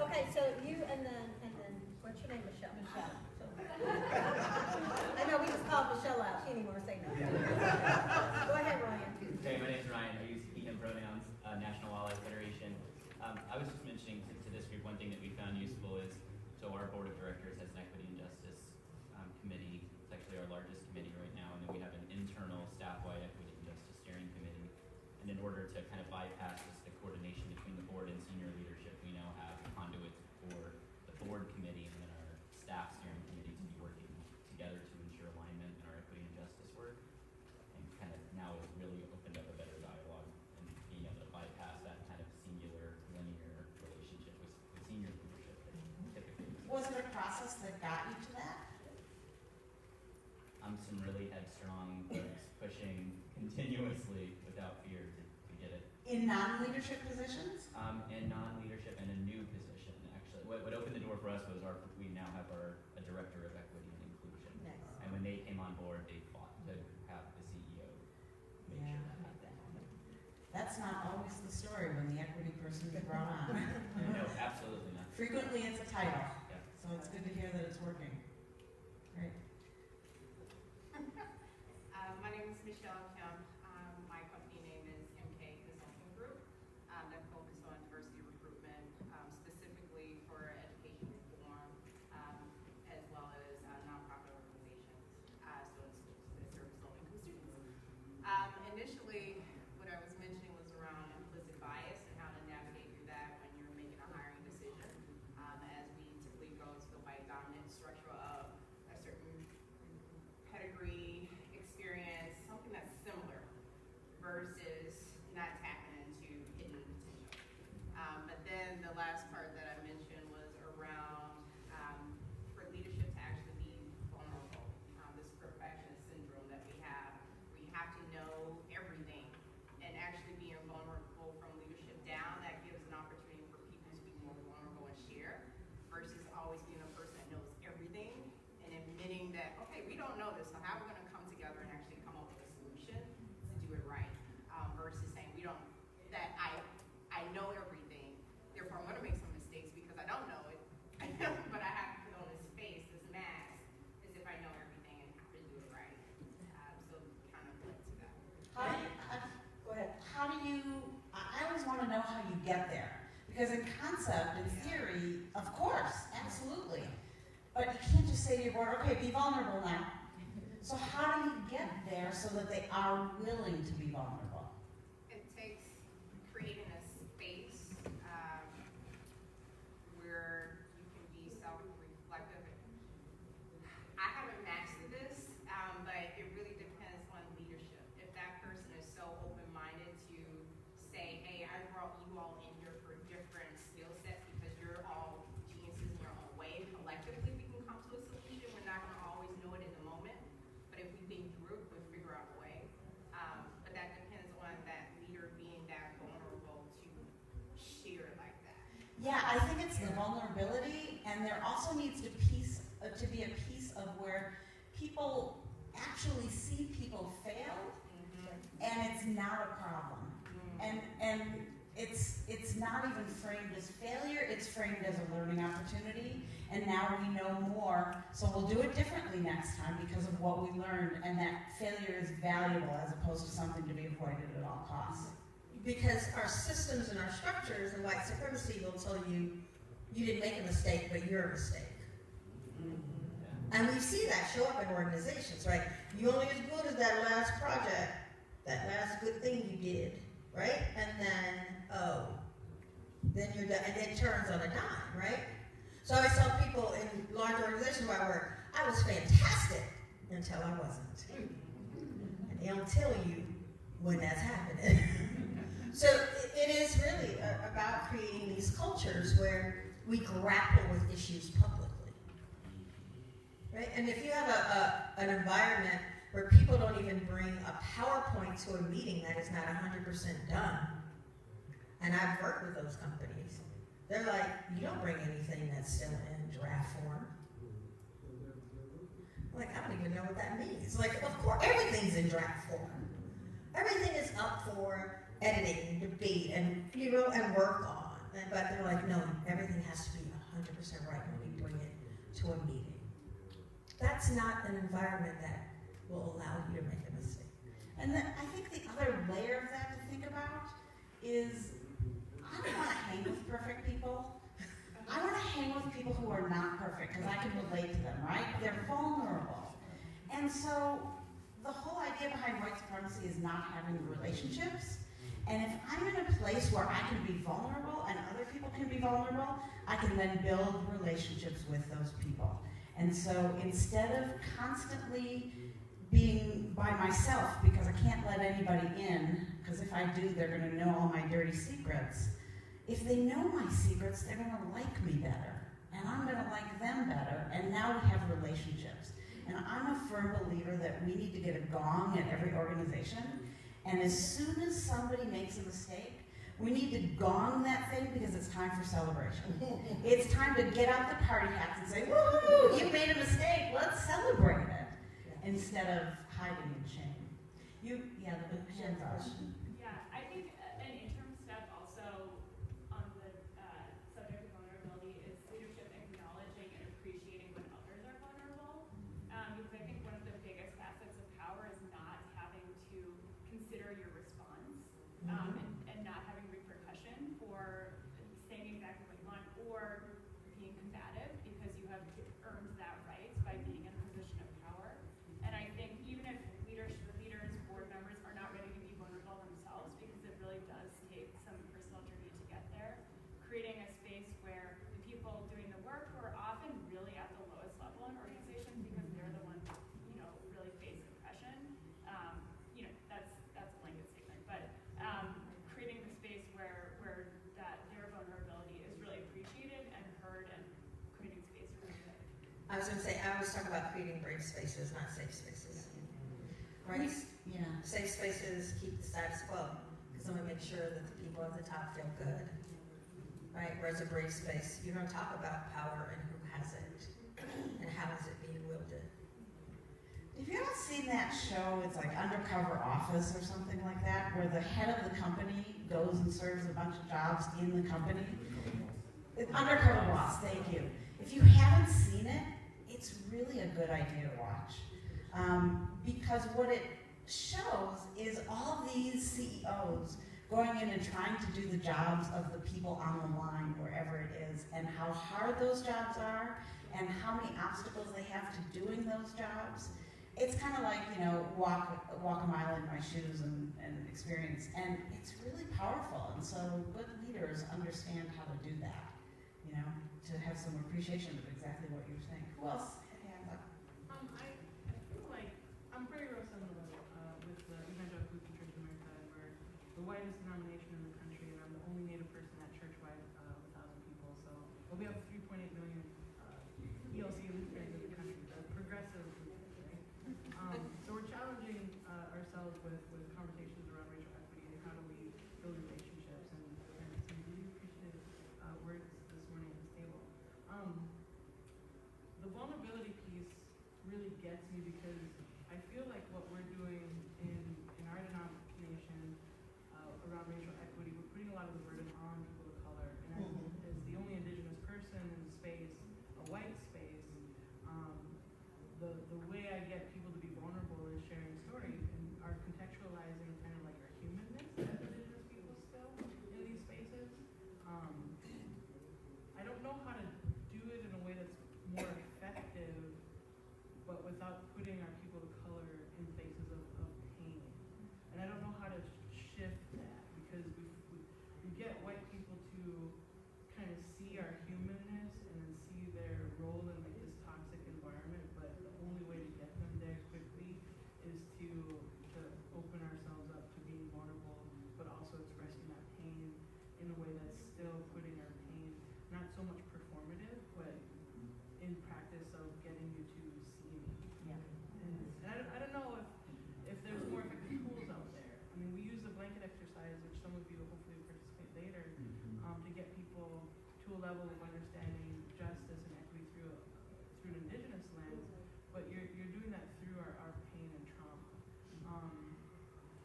Okay, so you and then, what's your name, Michelle? Michelle. I know we just called Michelle out. She didn't even want to say no. Go ahead, Ryan. Hey, my name's Ryan. I use he, him pronouns, National Wildlife Federation. I was just mentioning to this group one thing that we found useful is, so our board of directors has an equity and justice committee. It's actually our largest committee right now, and then we have an internal staff-wide equity and justice steering committee. And in order to kind of bypass the coordination between the board and senior leadership, we now have conduits for the board committee and then our staff steering committee to be working together to ensure alignment in our equity and justice work. And kind of now has really opened up a better dialogue and being able to bypass that kind of singular, linear relationship with senior leadership that typically Was it a process that got you to that? some really headstrong folks pushing continuously without fear to get it. In non-leadership positions? And non-leadership and a new position, actually. What opened the door for us was we now have a director of equity and inclusion. Nice. And when they came on board, they fought to have the CEO make sure that happened. That's not always the story when the equity person is brought on. No, absolutely not. Frequently it's a title, Yeah. so it's good to hear that it's working. Great. My name is Michelle Kim. My company name is MK Consulting Group that focus on diversity recruitment, specifically for education reform, as well as nonprofit organizations, so in schools that serve low-income students. Initially, what I was mentioning was around implicit bias and how to navigate through that when you're making a hiring decision, as we typically go to the white dominant structure of a certain pedigree, experience, something that's similar versus not tapping into hidden potential. But then the last part that I mentioned was around for leadership to actually be vulnerable. This perfectionist syndrome that we have to know everything, and actually being vulnerable from leadership down, that gives an opportunity for people to be more vulnerable and share, versus always being a person that knows everything and admitting that, okay, we don't know this, so how are we going to come together and actually come up with a solution to do it right, versus saying we don't, that I know everything, therefore I'm going to make some mistakes because I don't know it, I know, but I have to put on this face, this mask, as if I know everything and have to do it right. So kind of led to that. Go ahead. How do you, I always want to know how you get there. Because in concept, in theory, of course, absolutely. But you can't just say to your board, okay, be vulnerable now. So how do you get there so that they are willing to be vulnerable? It takes creating a space where you can be self-reflective. I haven't mastered this, but it really depends on leadership. If that person is so open-minded to say, hey, I brought you all in here for different skill sets because you're all geniuses in your own way. Collectively, we can come to a solution. We're not going to always know it in the moment, but if we think through it, we'll figure out a way. But that depends on that leader being that vulnerable to share like that. Yeah, I think it's the vulnerability, and there also needs to be a piece of where people actually see people fail, and it's not a problem. And it's not even framed as failure, it's framed as a learning opportunity, and now we know more, so we'll do it differently next time because of what we learned, and that failure is valuable as opposed to something to be avoided at all costs. Because our systems and our structures and white supremacy will tell you, you didn't make a mistake, but you're a mistake. And we see that show up in organizations, right? You only as good as that last project, that last good thing you did, right? And then, then you're done, and it turns on a dime, right? So I always tell people in large organizations where I work, I was fantastic until I wasn't. And they don't tell you when that's happening. So it is really about creating these cultures where we grapple with issues publicly. Right? And if you have an environment where people don't even bring a PowerPoint to a meeting that is not 100% done, and I've worked with those companies, They're like, you don't bring anything that's still in draft form. Like, I don't even know what that means. Like, of course, everything's in draft form. Everything is up for editing, debate, and and work on. But they're like, no, everything has to be 100% right when we bring it to a meeting. That's not an environment that will allow you to make a mistake. And then I think the other layer of that to think about is I don't want to hang with perfect people. I want to hang with people who are not perfect because I can relate to them, right? They're vulnerable. And so the whole idea behind white supremacy is not having relationships. And if I'm in a place where I can be vulnerable and other people can be vulnerable, I can then build relationships with those people. And so instead of constantly being by myself because I can't let anybody in, because if I do, they're going to know all my dirty secrets. If they know my secrets, they're going to like me better, and I'm going to like them better, and now we have relationships. And I'm a firm believer that we need to get a gong at every organization, and as soon as somebody makes a mistake, we need to gong that thing because it's time for celebration. It's time to get out the party hats and say, woohoo, you made a mistake, let's celebrate it, instead of hiding in shame. The hands up. Yeah, I think an interim step also on the subject of vulnerability is leadership acknowledging and appreciating when others are vulnerable. Because I think one of the biggest facets of power is not having to consider your response and not having repercussion for saying exactly what you want or being combative because you have earned that right by being in a position of power. And I think even if leaders, board members are not ready to be vulnerable themselves because it really does take some personal journey to get there, creating a space where the people doing the work who are often really at the lowest level in organizations because they're the ones really face oppression. That's a blanket statement, but creating the space where that their vulnerability is really appreciated and heard and creating space for them. I was going to say, I always talk about creating brave spaces, not safe spaces. Right? Yeah. Safe spaces keep the status quo because I'm going to make sure that the people at the top feel good. Right? Whereas a brave space, you don't talk about power and who has it and how is it being wielded. If you haven't seen that show, it's like Undercover Office or something like that, where the head of the company goes and serves a bunch of jobs in the company. Undercover Boss, thank you. If you haven't seen it, it's really a good idea to watch. Because what it shows is all these CEOs going in and trying to do the jobs of the people on the line, wherever it is, and how hard those jobs are, and how many obstacles they have to doing those jobs. It's kind of like, walk a mile in my shoes and experience, and it's really powerful. And so good leaders understand how to do that, to have some appreciation of exactly what you're saying. Who else? Hands up. I feel like I'm pretty real similar with the Evangelical Church of America. We're the whitest denomination in the country, and I'm the only Native person at church-wide of 1,000 people. So we have 3.8 million ELC Lutherans in the country, the progressive Lutherans, right? So we're challenging ourselves with conversations around racial equity and how do we build relationships and some really appreciative words this morning at this table. The vulnerability piece really gets me because I feel like what we're doing in our denomination around racial equity, we're putting a lot of the burden on people of color. And as the only indigenous person in the space, a white space, the way I get people to be vulnerable is sharing stories and are contextualizing kind of like our humanness as indigenous people still in these spaces. I don't know how to do it in a way that's more effective, but without putting our people of color in places of pain. And I don't know how to shift that because we get white level of understanding justice and equity through an indigenous lens, but you're doing that through our pain and trauma.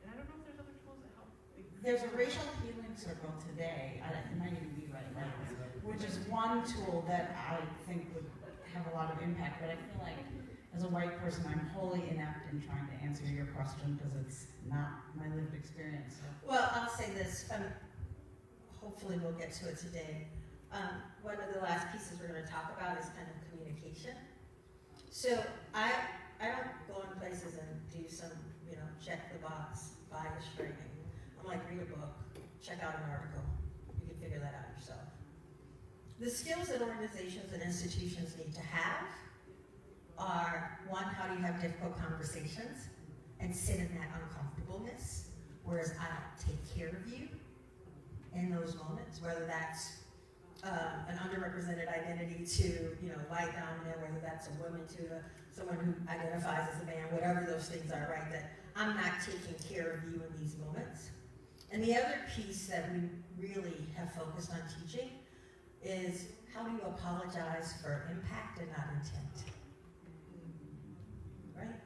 And I don't know if there's other tools that help. There's a racial healing circle today, it might even be right now, which is one tool that I think would have a lot of impact, but I feel like as a white person, I'm wholly inept in trying to answer your question because it's not my lived experience. So. Well, I'll say this, hopefully we'll get to it today. One of the last pieces we're going to talk about is kind of communication. So I don't go in places and do some, check the box bias training. I'm like, read a book, check out an article. You can figure that out yourself. The skills that organizations and institutions need to have are, one, how do you have difficult conversations and sit in that uncomfortableness, whereas I don't take care of you in those moments, whether that's an underrepresented identity to, white dominant, whether that's a woman to someone who identifies as a man, whatever those things are, right, that I'm not taking care of you in these moments. And the other piece that we really have focused on teaching is how do you apologize for impact and not intent? Right?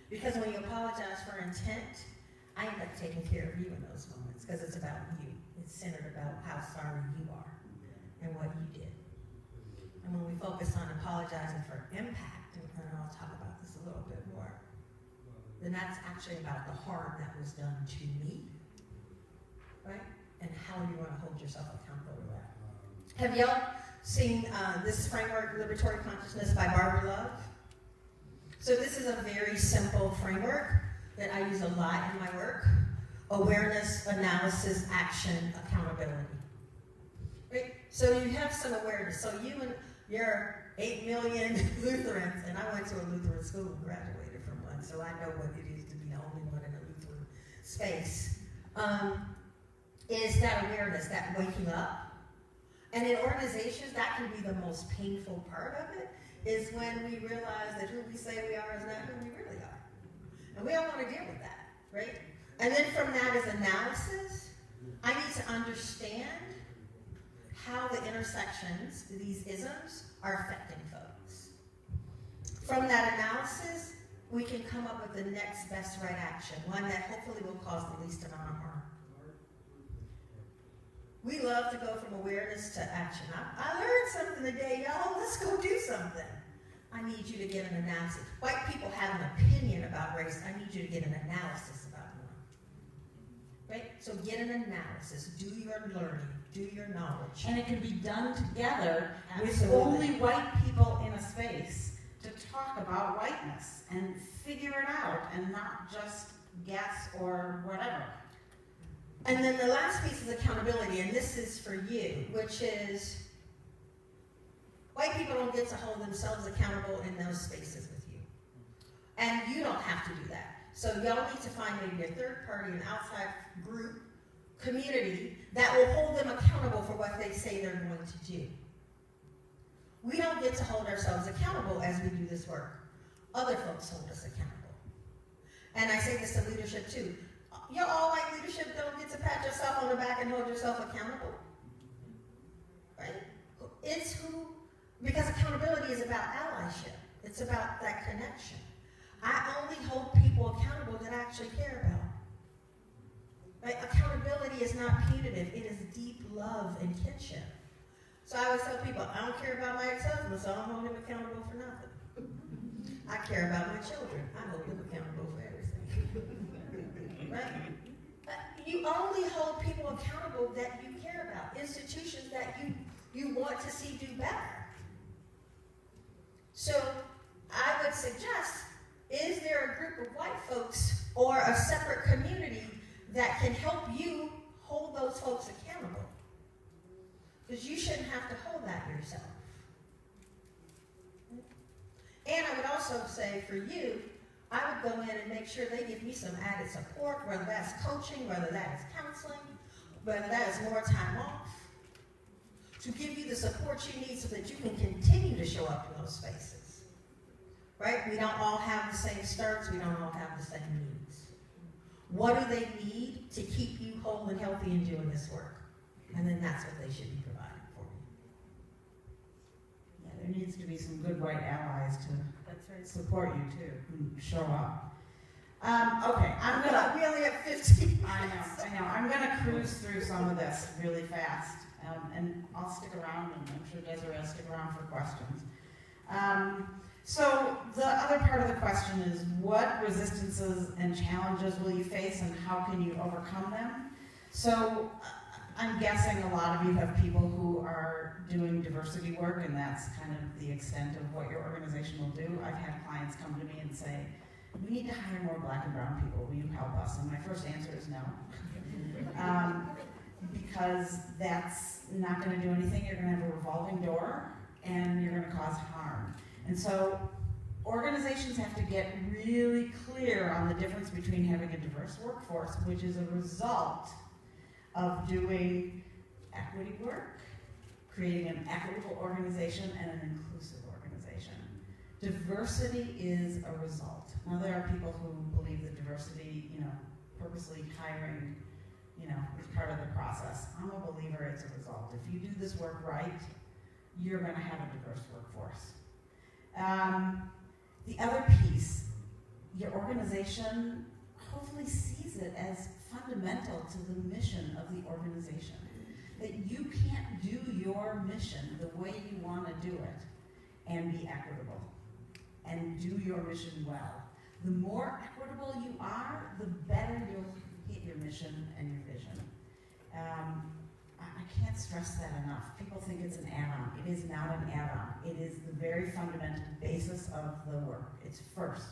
Because when you apologize for intent, I end up taking care of you in those moments because it's about you. It's centered about how sorry you are and what you did. And when we focus on apologizing for impact, and I'll talk about this a little bit more, then that's actually about the harm that was done to me, right? And how you want to hold yourself accountable to that. Have y'all seen this framework, Liberatory Consciousness by Barbara Love? So this is a very simple framework that I use a lot in my work. Awareness, analysis, action, accountability. Right? So you have some awareness. So you and your 8 million Lutherans, and I went to a Lutheran school and graduated from one, so I know what it is to be the only one in a Lutheran space, is that awareness, that waking up. And in organizations, that can be the most painful part of it, is when we realize that who we say we are is not who we really are. And we don't want to deal with that, right? And then from that is analysis. I need to understand how the intersections, these isms, are affecting folks. From that analysis, we can come up with the next best right action, one that hopefully will cause the least amount of harm. We love to go from awareness to action. I learned something today, y'all. Let's go do something. I need you to get an analysis. White people have an opinion about race. I need you to get an analysis about one. Right? So get an analysis. Do your learning. Do your knowledge. And it can be done together Absolutely. with only white people in a space to talk about whiteness and figure it out and not just guess or whatever. And then the last piece is accountability, and this is for you, which is white people don't get to hold themselves accountable in those spaces with you. And you don't have to do that. So y'all need to find maybe a third party, an outside group, community, that will hold them accountable for what they say they're going to do. We don't get to hold ourselves accountable as we do this work. Other folks hold us accountable. And I say this to leadership too. You're all like leadership, don't get to pat yourself on the back and hold yourself accountable. Right? It's who, because accountability is about allyship. It's about that connection. I only hold people accountable that I actually care about. Right? Accountability is not punitive. It is deep love and kinship. So I always tell people, I don't care about my ex-husband, so I don't hold him accountable for nothing. I care about my children. I hold them accountable for everything. Right? You only hold people accountable that you care about, institutions that you want to see do better. So I would suggest, is there a group of white folks or a separate community that can help you hold those folks accountable? Because you shouldn't have to hold that yourself. And I would also say for you, I would go in and make sure they give me some added support, whether that's coaching, whether that is counseling, whether that is more time off, to give you the support you need so that you can continue to show up in those spaces. Right? We don't all have the same starts. We don't all have the same needs. What do they need to keep you whole and healthy in doing this work? And then that's what they should be providing for you. There needs to be some good white allies to That's right. support you too, who show up. Okay, We only have 15 I know. I'm gonna cruise through some of this really fast, and I'll stick around, and I'm sure Desiree will stick around for questions. So the other part of the question is, what resistances and challenges will you face, and how can you overcome them? So I'm guessing a lot of you have people who are doing diversity work, and that's kind of the extent of what your organization will do. I've had clients come to me and say, we need to hire more black and brown people. Will you help us? And my first answer is no. Because that's not going to do anything. You're going to have a revolving door, and you're going to cause harm. And so organizations have to get really clear on the difference between having a diverse workforce, which is a result of doing equity work, creating an equitable organization, and an inclusive organization. Diversity is a result. Now, there are people who believe that diversity, purposely hiring, is part of the process. I'm a believer it's a result. If you do this work right, you're going to have a diverse workforce. The other piece, your organization hopefully sees it as fundamental to the mission of the organization. That you can't do your mission the way you want to do it and be equitable and do your mission well. The more equitable you are, the better you'll hit your mission and your vision. I can't stress that enough. People think it's an add-on. It is not an add-on. It is the very fundamental basis of the work. It's first.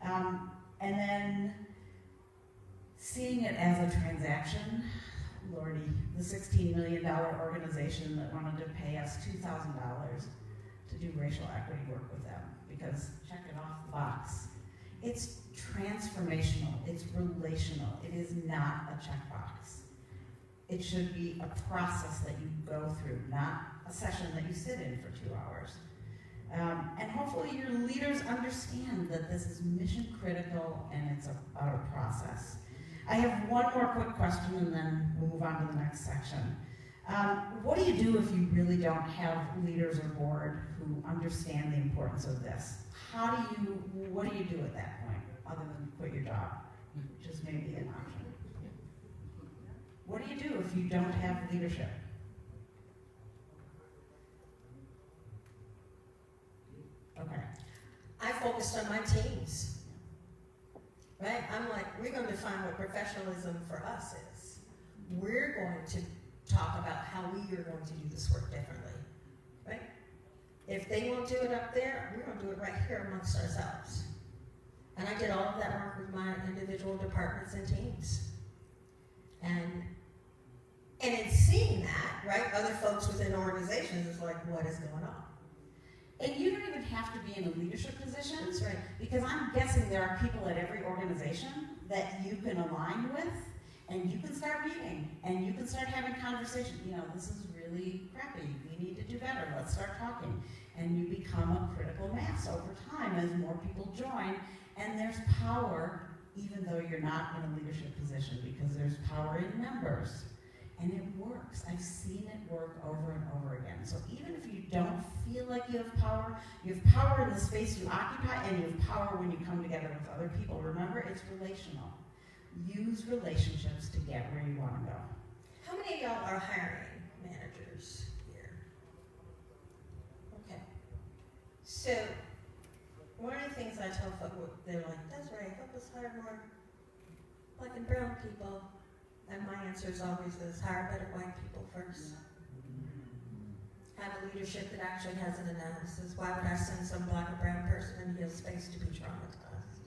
And then seeing it as a transaction, Lordy, the $16 million organization that wanted to pay us $2,000 to do racial equity work with them, because check it off the box. It's transformational, it's relational, it is not a checkbox. It should be a process that you go through, not a session that you sit in for 2 hours. And hopefully your leaders understand that this is mission critical and it's about a process. I have one more quick question and then we'll move on to the next section. What do you do if you really don't have leaders or board who understand the importance of this? What do you do at that point, other than quit your job, which is maybe an option? What do you do if you don't have leadership? Okay. I focused on my teams. Right? I'm like, we're going to define what professionalism for us is. We're going to talk about how we are going to do this work differently. Right? If they won't do it up there, we're going to do it right here amongst ourselves. And I did all of that work with my individual departments and teams. And in seeing that, right, other folks within organizations is like, what is going on? And you don't even have to be in a leadership position. That's right. Because I'm guessing there are people at every organization that you can align with, and you can start meeting, and you can start having conversations. This is really crappy. We need to do better. Let's start talking. And you become a critical mass over time as more people join, and there's power, even though you're not in a leadership position, because there's power in numbers. And it works. I've seen it work over and over again. So even if you don't feel like you have power in the space you occupy, and you have power when you come together with other people. Remember, it's relational. Use relationships to get where you want to go. How many of y'all are hiring managers here? Okay. So, one of the things I tell folks, they're like, Desiree, help us hire more black and brown people. And my answer is always this: hire better white people first. Have a leadership that actually has an analysis. Why would I send some black or brown person into a space to be traumatized?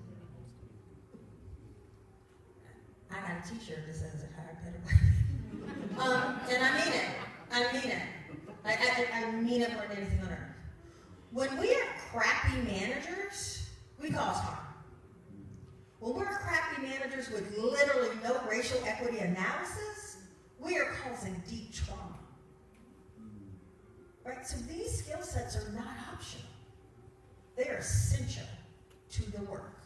I got a t-shirt that says it, hire better white people. And I mean it. I mean it more than anything on earth. When we are crappy managers, we cause harm. When we're crappy managers with literally no racial equity analysis, we are causing deep trauma. Right? So these skill sets are not optional. They are essential to the work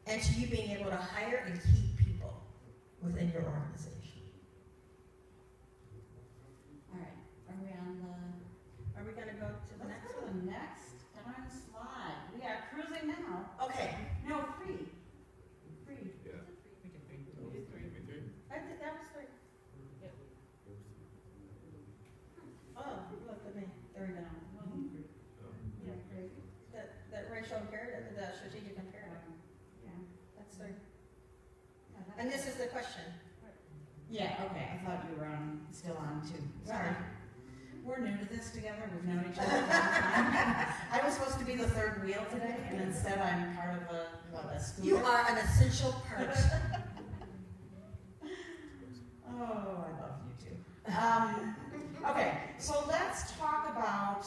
and to you being able to hire and keep people within your organization. All right. Are we going to go to the next one. The next darn slide. We are cruising now. Okay. No, three. Three. Yeah. We can think. Three. I think that was three. Oh, look at me. There we go. Yeah, great. That racial imperative, the strategic imperative. Yeah, that's three. And this is the question. Yeah, okay. I thought you were still on two. Sorry. We're new to this together. We've known each other for a long time. I was supposed to be the third wheel today, and instead I'm part of a scooter. You are an essential part. Oh, I love you too. Okay, so let's talk about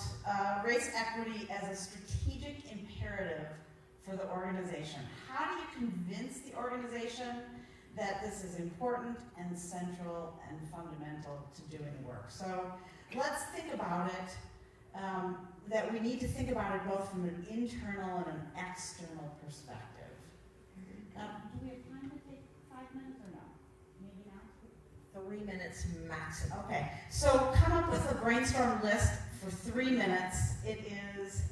race equity as a strategic imperative for the organization. How do you convince the organization that this is important and central and fundamental to doing the work? So let's think about it, that we need to think about it both from an internal and an external perspective. Do we have time to take 5 minutes or no? Maybe not? 3 minutes maximum. Okay, so come up with a brainstorm list for 3 minutes. It is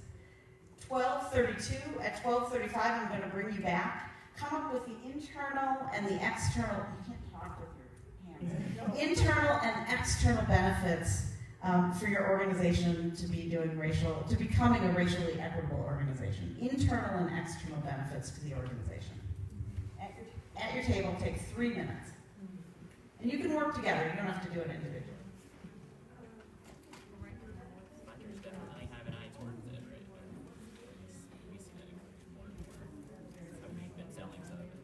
12:32. At 12:35, I'm going to bring you back. Come up with the internal and the external. You can't talk with your hands. Internal and external benefits for your organization to be to becoming a racially equitable organization. Internal and external benefits to the organization. At your table, take 3 minutes. And you can work together. You don't have to do it individually. Sponsors definitely have an eye towards it, right? But we see that encouraged more and more. That's how we've been selling some of it.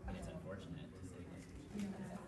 And it's unfortunate to say that.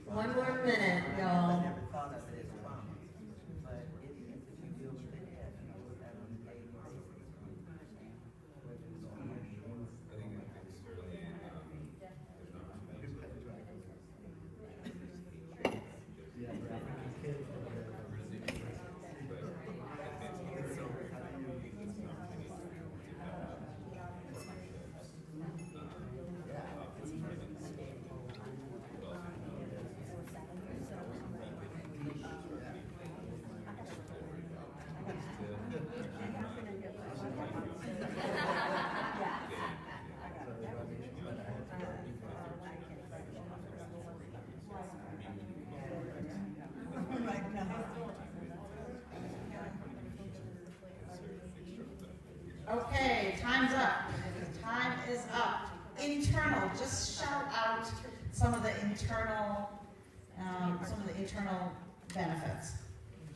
One more minute, y'all. Okay, time's up. Time is up. Internal, just shout out some of the internal benefits.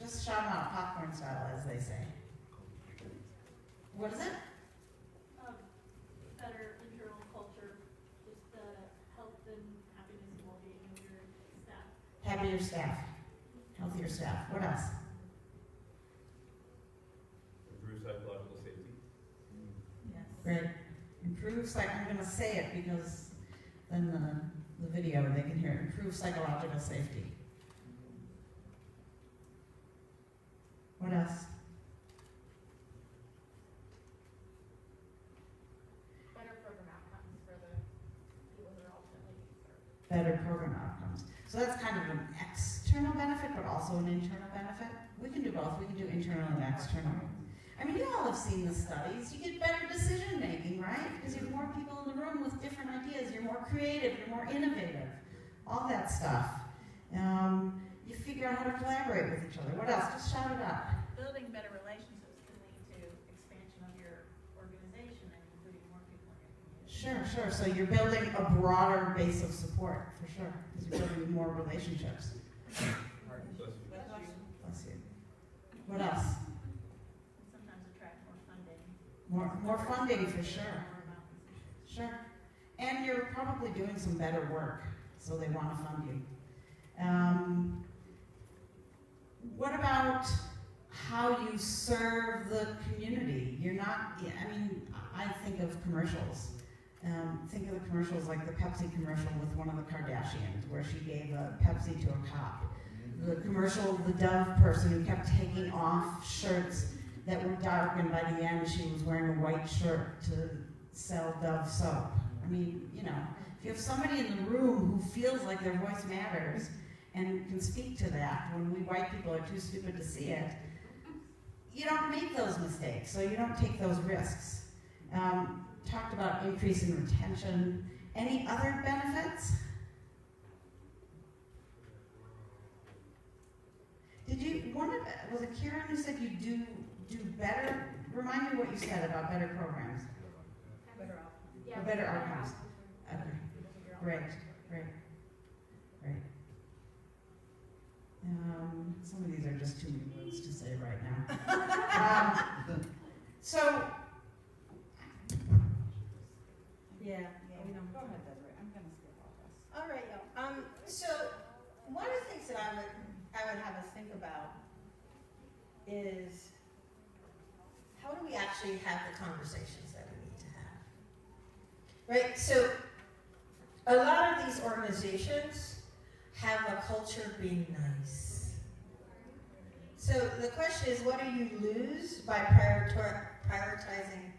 Just shout them out, popcorn style, as they say. What is it? Better internal culture, just the health and happiness and well-being of your staff. Happier staff, healthier staff. What else? Improve psychological safety. Yes. Great. Improve I'm going to say it because then the video, they can hear it. Improve psychological safety. What else? Better program outcomes. better program outcomes. So that's kind of an external benefit, but also an internal benefit. We can do both. We can do internal and external. I mean, you all have seen the studies. You get better decision making, right? Because you have more people in the room with different ideas. You're more creative. You're more innovative. All that stuff. You figure out how to collaborate with each other. What else? Just shout it out. Building better relationships can lead to expansion of your organization and including more people in your community. Sure. So you're building a broader base of support, for sure. Because you're building more relationships. Bless you. What else? Sometimes attract more funding. More funding, for sure. Sure. And you're probably doing some better work, so they want to fund you. What about how you serve the community? You're not, I mean, I think of commercials. Think of the commercials like the Pepsi commercial with one of the Kardashians, where she gave a Pepsi to a cop. The commercial, the Dove person who kept taking off shirts that were dark, and by the end she was wearing a white shirt to sell Dove soap. I mean, you know, if you have somebody in the room who feels like their voice matters and can speak to that when we white people are too stupid to see it, you don't make those mistakes, so you don't take those risks. Talked about increase in retention. Any other benefits? Did you, was it Karen who said you do better? Remind me what you said about better programs. Better outcomes. Yeah, better outcomes. Okay. Great. Some of these are just too many words to say right now. So, we don't. Go ahead, Desiree. I'm gonna skip all this. All right, y'all. So one of the things that I would have us think about is how do we actually have the conversations that we need to have? Right? So a lot of these organizations have a culture of being nice. So the question is, what do you lose by prioritizing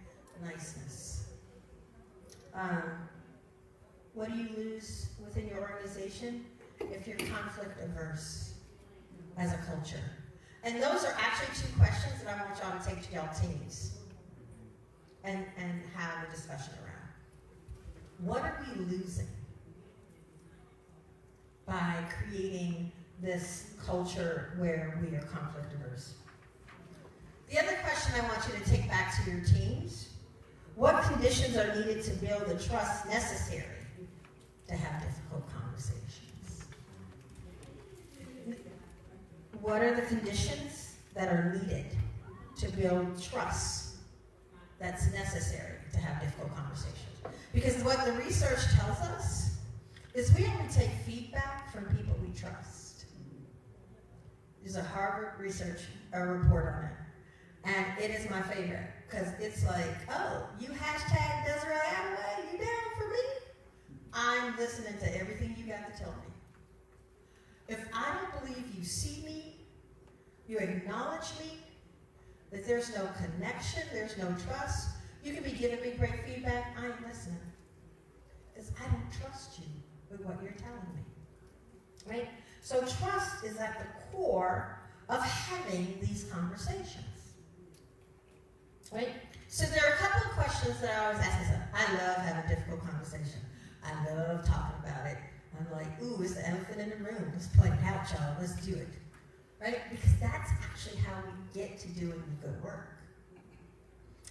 niceness? What do you lose within your organization if you're conflict averse as a culture? And those are actually two questions that I want y'all to take to y'all teams and have a discussion around. What are we losing by creating this culture where we are conflict averse? The other question I want you to take back to your teams: what conditions are needed to build the trust necessary to have difficult conversations? What are the conditions that are needed to build trust that's necessary to have difficult conversations? Because what the research tells us is we only take feedback from people we trust. There's a Harvard research report on it. And it is my favorite, because it's like, oh, you hashtag Desiree Adaway, you down for me? I'm listening to everything you got to tell me. If I don't believe you see me, you acknowledge me, that there's no connection, there's no trust, you can be giving me great feedback, I ain't listening. Because I don't trust you with what you're telling me. Right? So trust is at the core of having these conversations. Right? So there are a couple of questions that I always ask myself. I love having difficult conversation. I love talking about it. I'm like, ooh, it's the elephant in the room. Let's play it out, y'all. Let's do it. Right? Because that's actually how we get to doing the good work.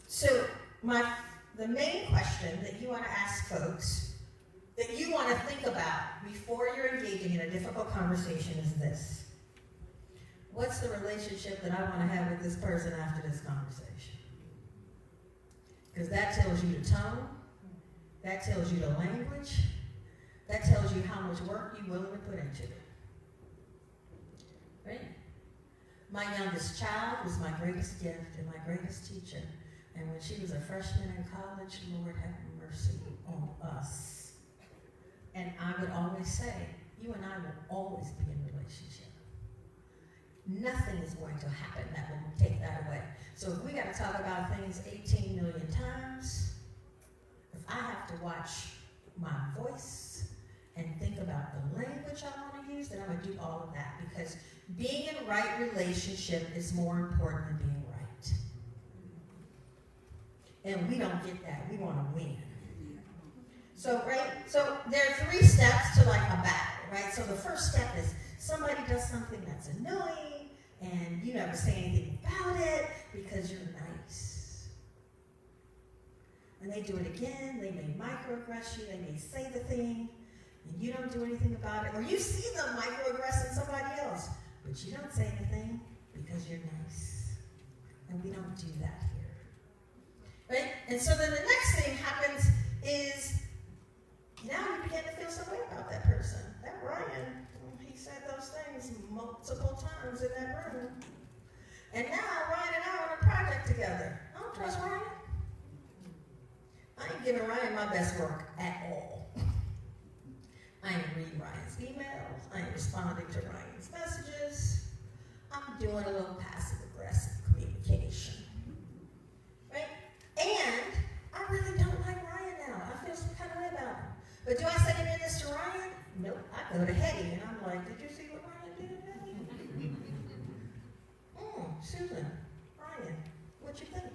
So the main question that you want to ask folks, that you want to think about before you're engaging in a difficult conversation is this: what's the relationship that I want to have with this person after this conversation? Because that tells you the tone, that tells you the language, that tells you how much work you're willing to put into it. Right? My youngest child was my greatest gift and my greatest teacher. And when she was a freshman in college, Lord have mercy on us. And I would always say, you and I will always be in a relationship. Nothing is going to happen that will take that away. So if we got to talk about things 18 million times, if I have to watch my voice and think about the language I want to use, then I'm going to do all of that, because being in right relationship is more important than being right. And we don't get that. We want to win. So, right? So there are 3 steps to like a battle, right? So the first step is somebody does something that's annoying, and you never say anything about it because you're nice. And they do it again. They may microaggress you. They may say the thing, and you don't do anything about it. Or you see them microaggressing somebody else, but you don't say anything because you're nice. And we don't do that here. Right? And so then the next thing happens is now you begin to feel some way about that person. That Ryan, he said those things multiple times in that room. And now Ryan and I are on a project together. I don't trust Ryan. I ain't giving Ryan my best work at all. I ain't reading Ryan's emails. I ain't responding to Ryan's messages. I'm doing a little passive-aggressive communication. Right? And I really don't like Ryan now. I feel some kind of way about him. But do I say any of this to Ryan? Nope. I go to Heidi and I'm like, did you see what Ryan did, Heidi? Susan, Ryan, what you think?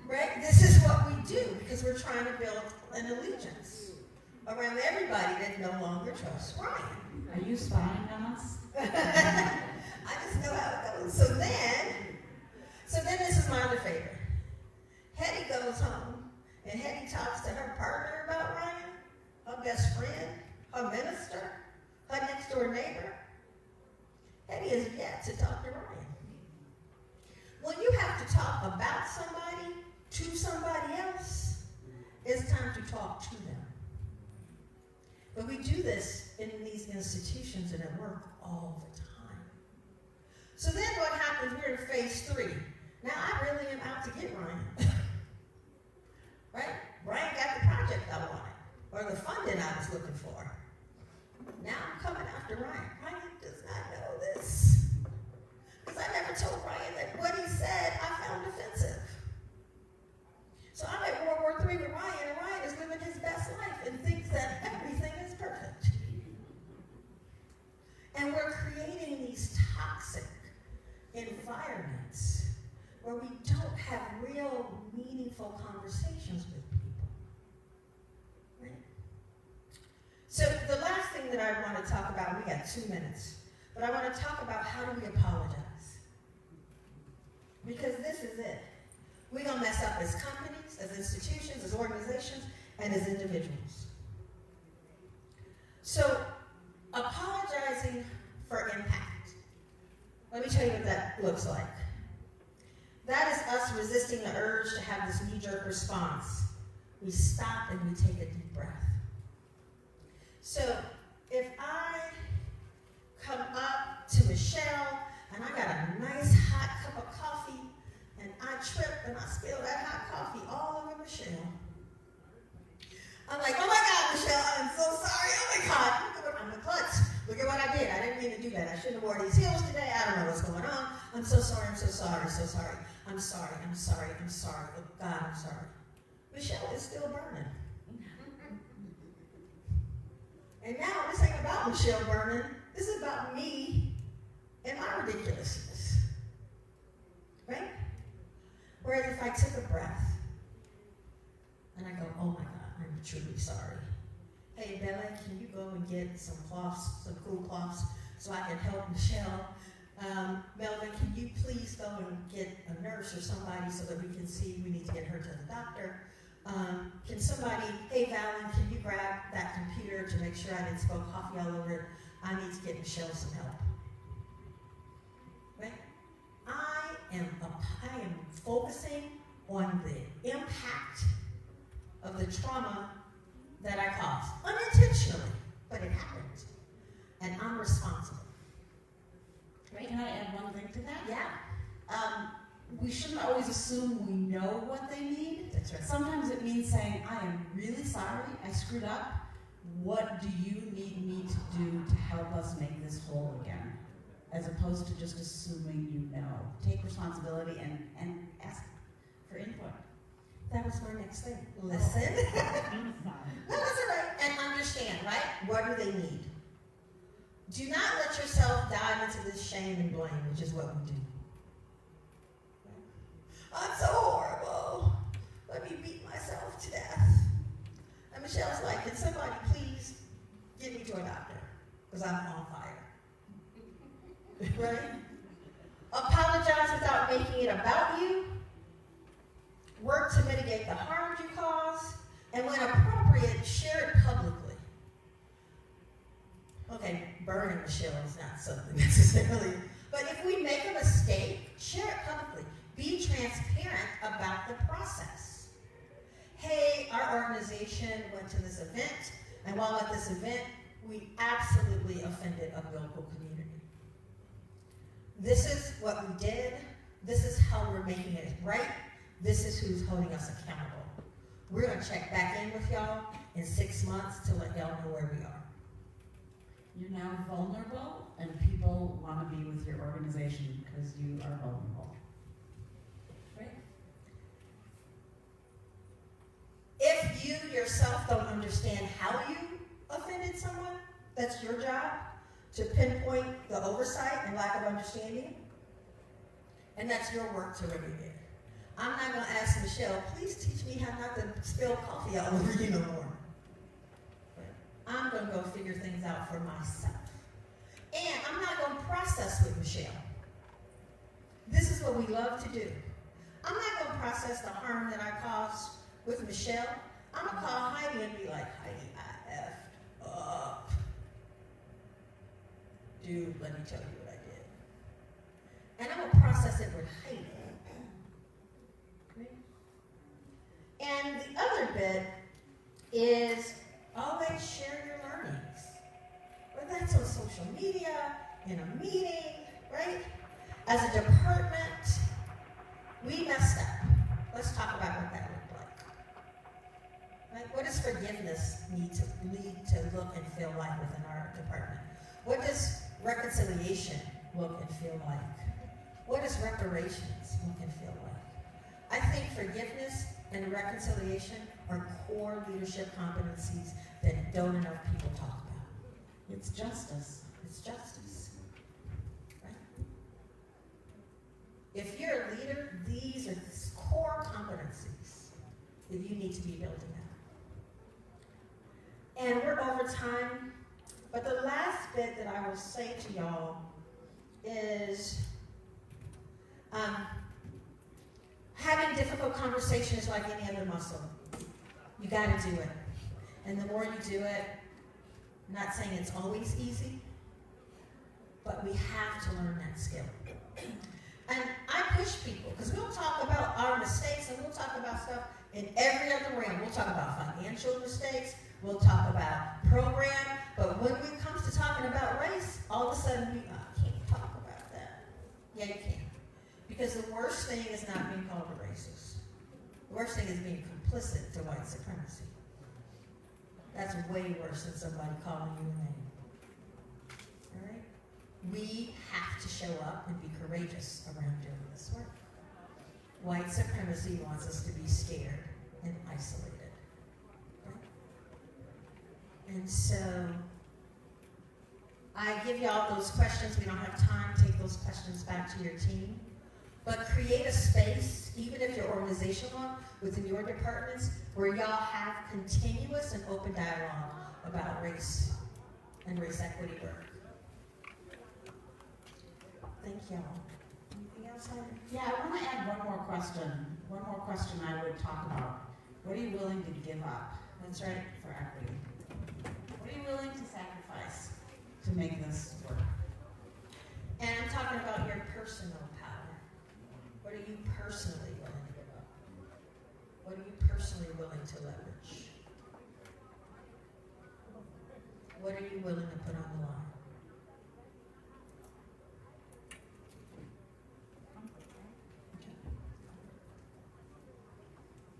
Right? This is what we do because we're trying to build an allegiance around everybody that no longer trusts Ryan. Are you spying on us? I just know how it goes. So then this is my other favorite. Hetty goes home and Hetty talks to her partner about Ryan, her best friend, her minister, her next door neighbor. Hetty has yet to talk to Ryan. When you have to talk about somebody to somebody else, it's time to talk to them. But we do this in these institutions and at work all the time. So then what happens, we're in phase 3. Now I really am out to get Ryan. Right? Ryan got the project I wanted, or the funding I was looking for. Now I'm coming after Ryan. Ryan does not know this. Because I never told Ryan that what he said I found offensive. So I'm at World War III with Ryan, and Ryan is living his best life and thinks that everything is perfect. And we're creating these toxic environments where we don't have real, meaningful conversations with people. Right? So the last thing that I want to talk about, we got 2 minutes, but I want to talk about how do we apologize. Because this is it. We're going to mess up as companies, as institutions, as organizations, and as individuals. So, apologizing for impact. Let me tell you what that looks like. That is us resisting the urge to have this knee-jerk response. We stop and we take a deep breath. So, if I come up to Michelle and I got a nice hot cup of coffee and I trip and I spill that hot coffee all over Michelle, I'm like, oh my God, Michelle, I'm so sorry. Oh my God, look at what I'm a klutz. Look at what I did. I didn't mean to do that. I shouldn't have worn these heels today. I don't know what's going on. I'm so sorry. I'm so sorry. So sorry. I'm sorry. I'm sorry. I'm sorry. Oh God, I'm sorry. Michelle is still burning. And now this ain't about Michelle burning. This is about me and my ridiculousness. Right? Whereas if I took a breath and I go, oh my God, I'm truly sorry. Hey, Bella, can you go and get some cloths, some cool cloths, so I can help Michelle? Melvin, can you please go and get a nurse or somebody so that we can see we need to get her to the doctor? Can somebody, hey, Valen, can you grab that computer to make sure I didn't spill coffee all over it? I need to get Michelle some help. Right? I am focusing on the impact of the trauma that I caused. Unintentionally, but it happened. And I'm responsible. Right? Can I add one thing to that? Yeah. We shouldn't always assume we know what they need. That's right. Sometimes it means saying, I am really sorry, I screwed up. What do you need me to do to help us make this whole again? As opposed to just assuming you know. Take responsibility and ask for input. That was my next thing. Listen. No, that's all right. And understand. What do they need? Do not let yourself dive into this shame and blame, which is what we do. I'm so horrible. Let me beat myself to death. And Michelle's like, can somebody please get me to a doctor? Because I'm on fire. Right? Apologize without making it about you. Work to mitigate the harm you cause. And when appropriate, share it publicly. Okay, burning Michelle is not something necessarily. But if we make a mistake, share it publicly. Be transparent about the process. Hey, our organization went to this event, and while at this event, we absolutely offended a local community. This is what we did. This is how we're making it right. This is who's holding us accountable. We're going to check back in with y'all in 6 months to let y'all know where we are. You're now vulnerable, and people want to be with your organization because you are vulnerable. Right? If you yourself don't understand how you offended someone, that's your job to pinpoint the oversight and lack of understanding. And that's your work to remedy it. I'm not going to ask Michelle, please teach me how not to spill coffee all over you no more. I'm going to go figure things out for myself. And I'm not going to process with Michelle. This is what we love to do. I'm not going to process the harm that I caused with Michelle. I'm going to call Heidi and be like, Heidi, I effed up. Dude, let me tell you what I did. And I'm going to process it with Heidi. And the other bit is always share your learnings. Whether that's on social media, in a meeting, right? As a department, we messed up. Let's talk about what that looked like. Right? What does forgiveness lead to look and feel like within our department? What does reconciliation look and feel like? What does reparations look and feel like? I think forgiveness and reconciliation are core leadership competencies that don't enough people talk about. It's justice. It's justice. Right? If you're a leader, these are core competencies that you need to be building out. And we're over time, but the last bit that I will say to y'all is having difficult conversations like any other muscle. You got to do it. And the more you do it, I'm not saying it's always easy, but we have to learn that skill. And I push people, because we'll talk about our mistakes and we'll talk about stuff in every other realm. We'll talk about financial mistakes, we'll talk about program, but when it comes to talking about race, all of a sudden we can't talk about that. Yeah, you can. Because the worst thing is not being called a racist. The worst thing is being complicit to white supremacy. That's way worse than somebody calling you a name. All right? We have to show up and be courageous around doing this work. White supremacy wants us to be scared and isolated. Right? And so, I give y'all those questions. We don't have time. Take those questions back to your team. But create a space, even if your organizational, within your departments, where y'all have continuous and open dialogue about race and race equity work. Thank y'all. Anything else? Yeah, I want to add one more question. One more question I would talk about. What are you willing to give up? That's right, for equity. What are you willing to sacrifice to make this work? And I'm talking about your personal power. What are you personally willing to give up? What are you personally willing to leverage? What are you willing to put on the line?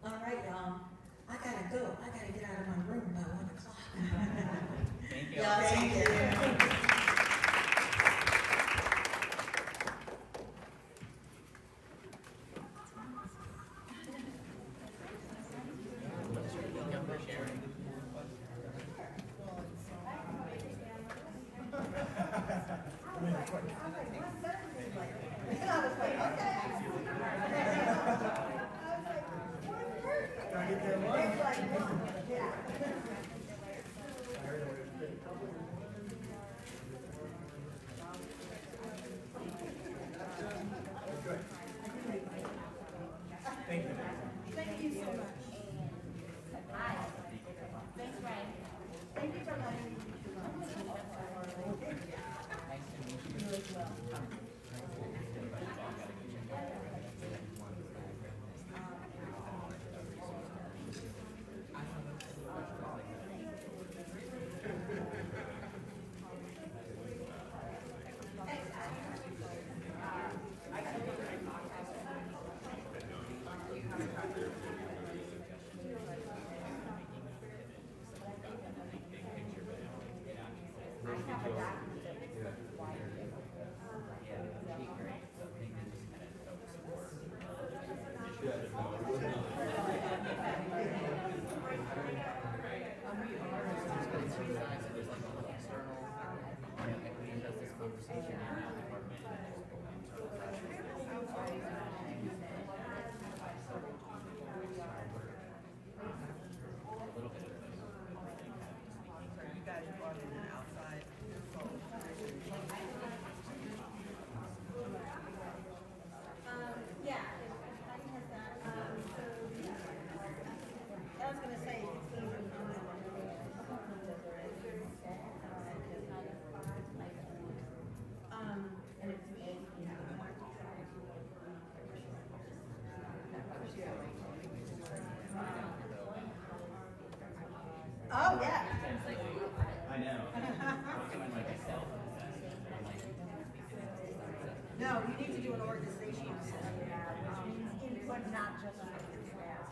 All right, y'all. I gotta go. I gotta get out of my room by 1 o'clock. Thank you. Y'all take care. have a document that Yeah, that'd be great. So I think they just kind of focus more on equity and justice conversation in that department, and then just go into the a little bit of both. You guys brought in an outside consultant. Yeah, Heidi has that. So, I was gonna say, it's easy. And it's oh, yeah. I know. I'm doing like myself. I'm like, No, you need to do an organizational assessment, which means input, not just for the staff.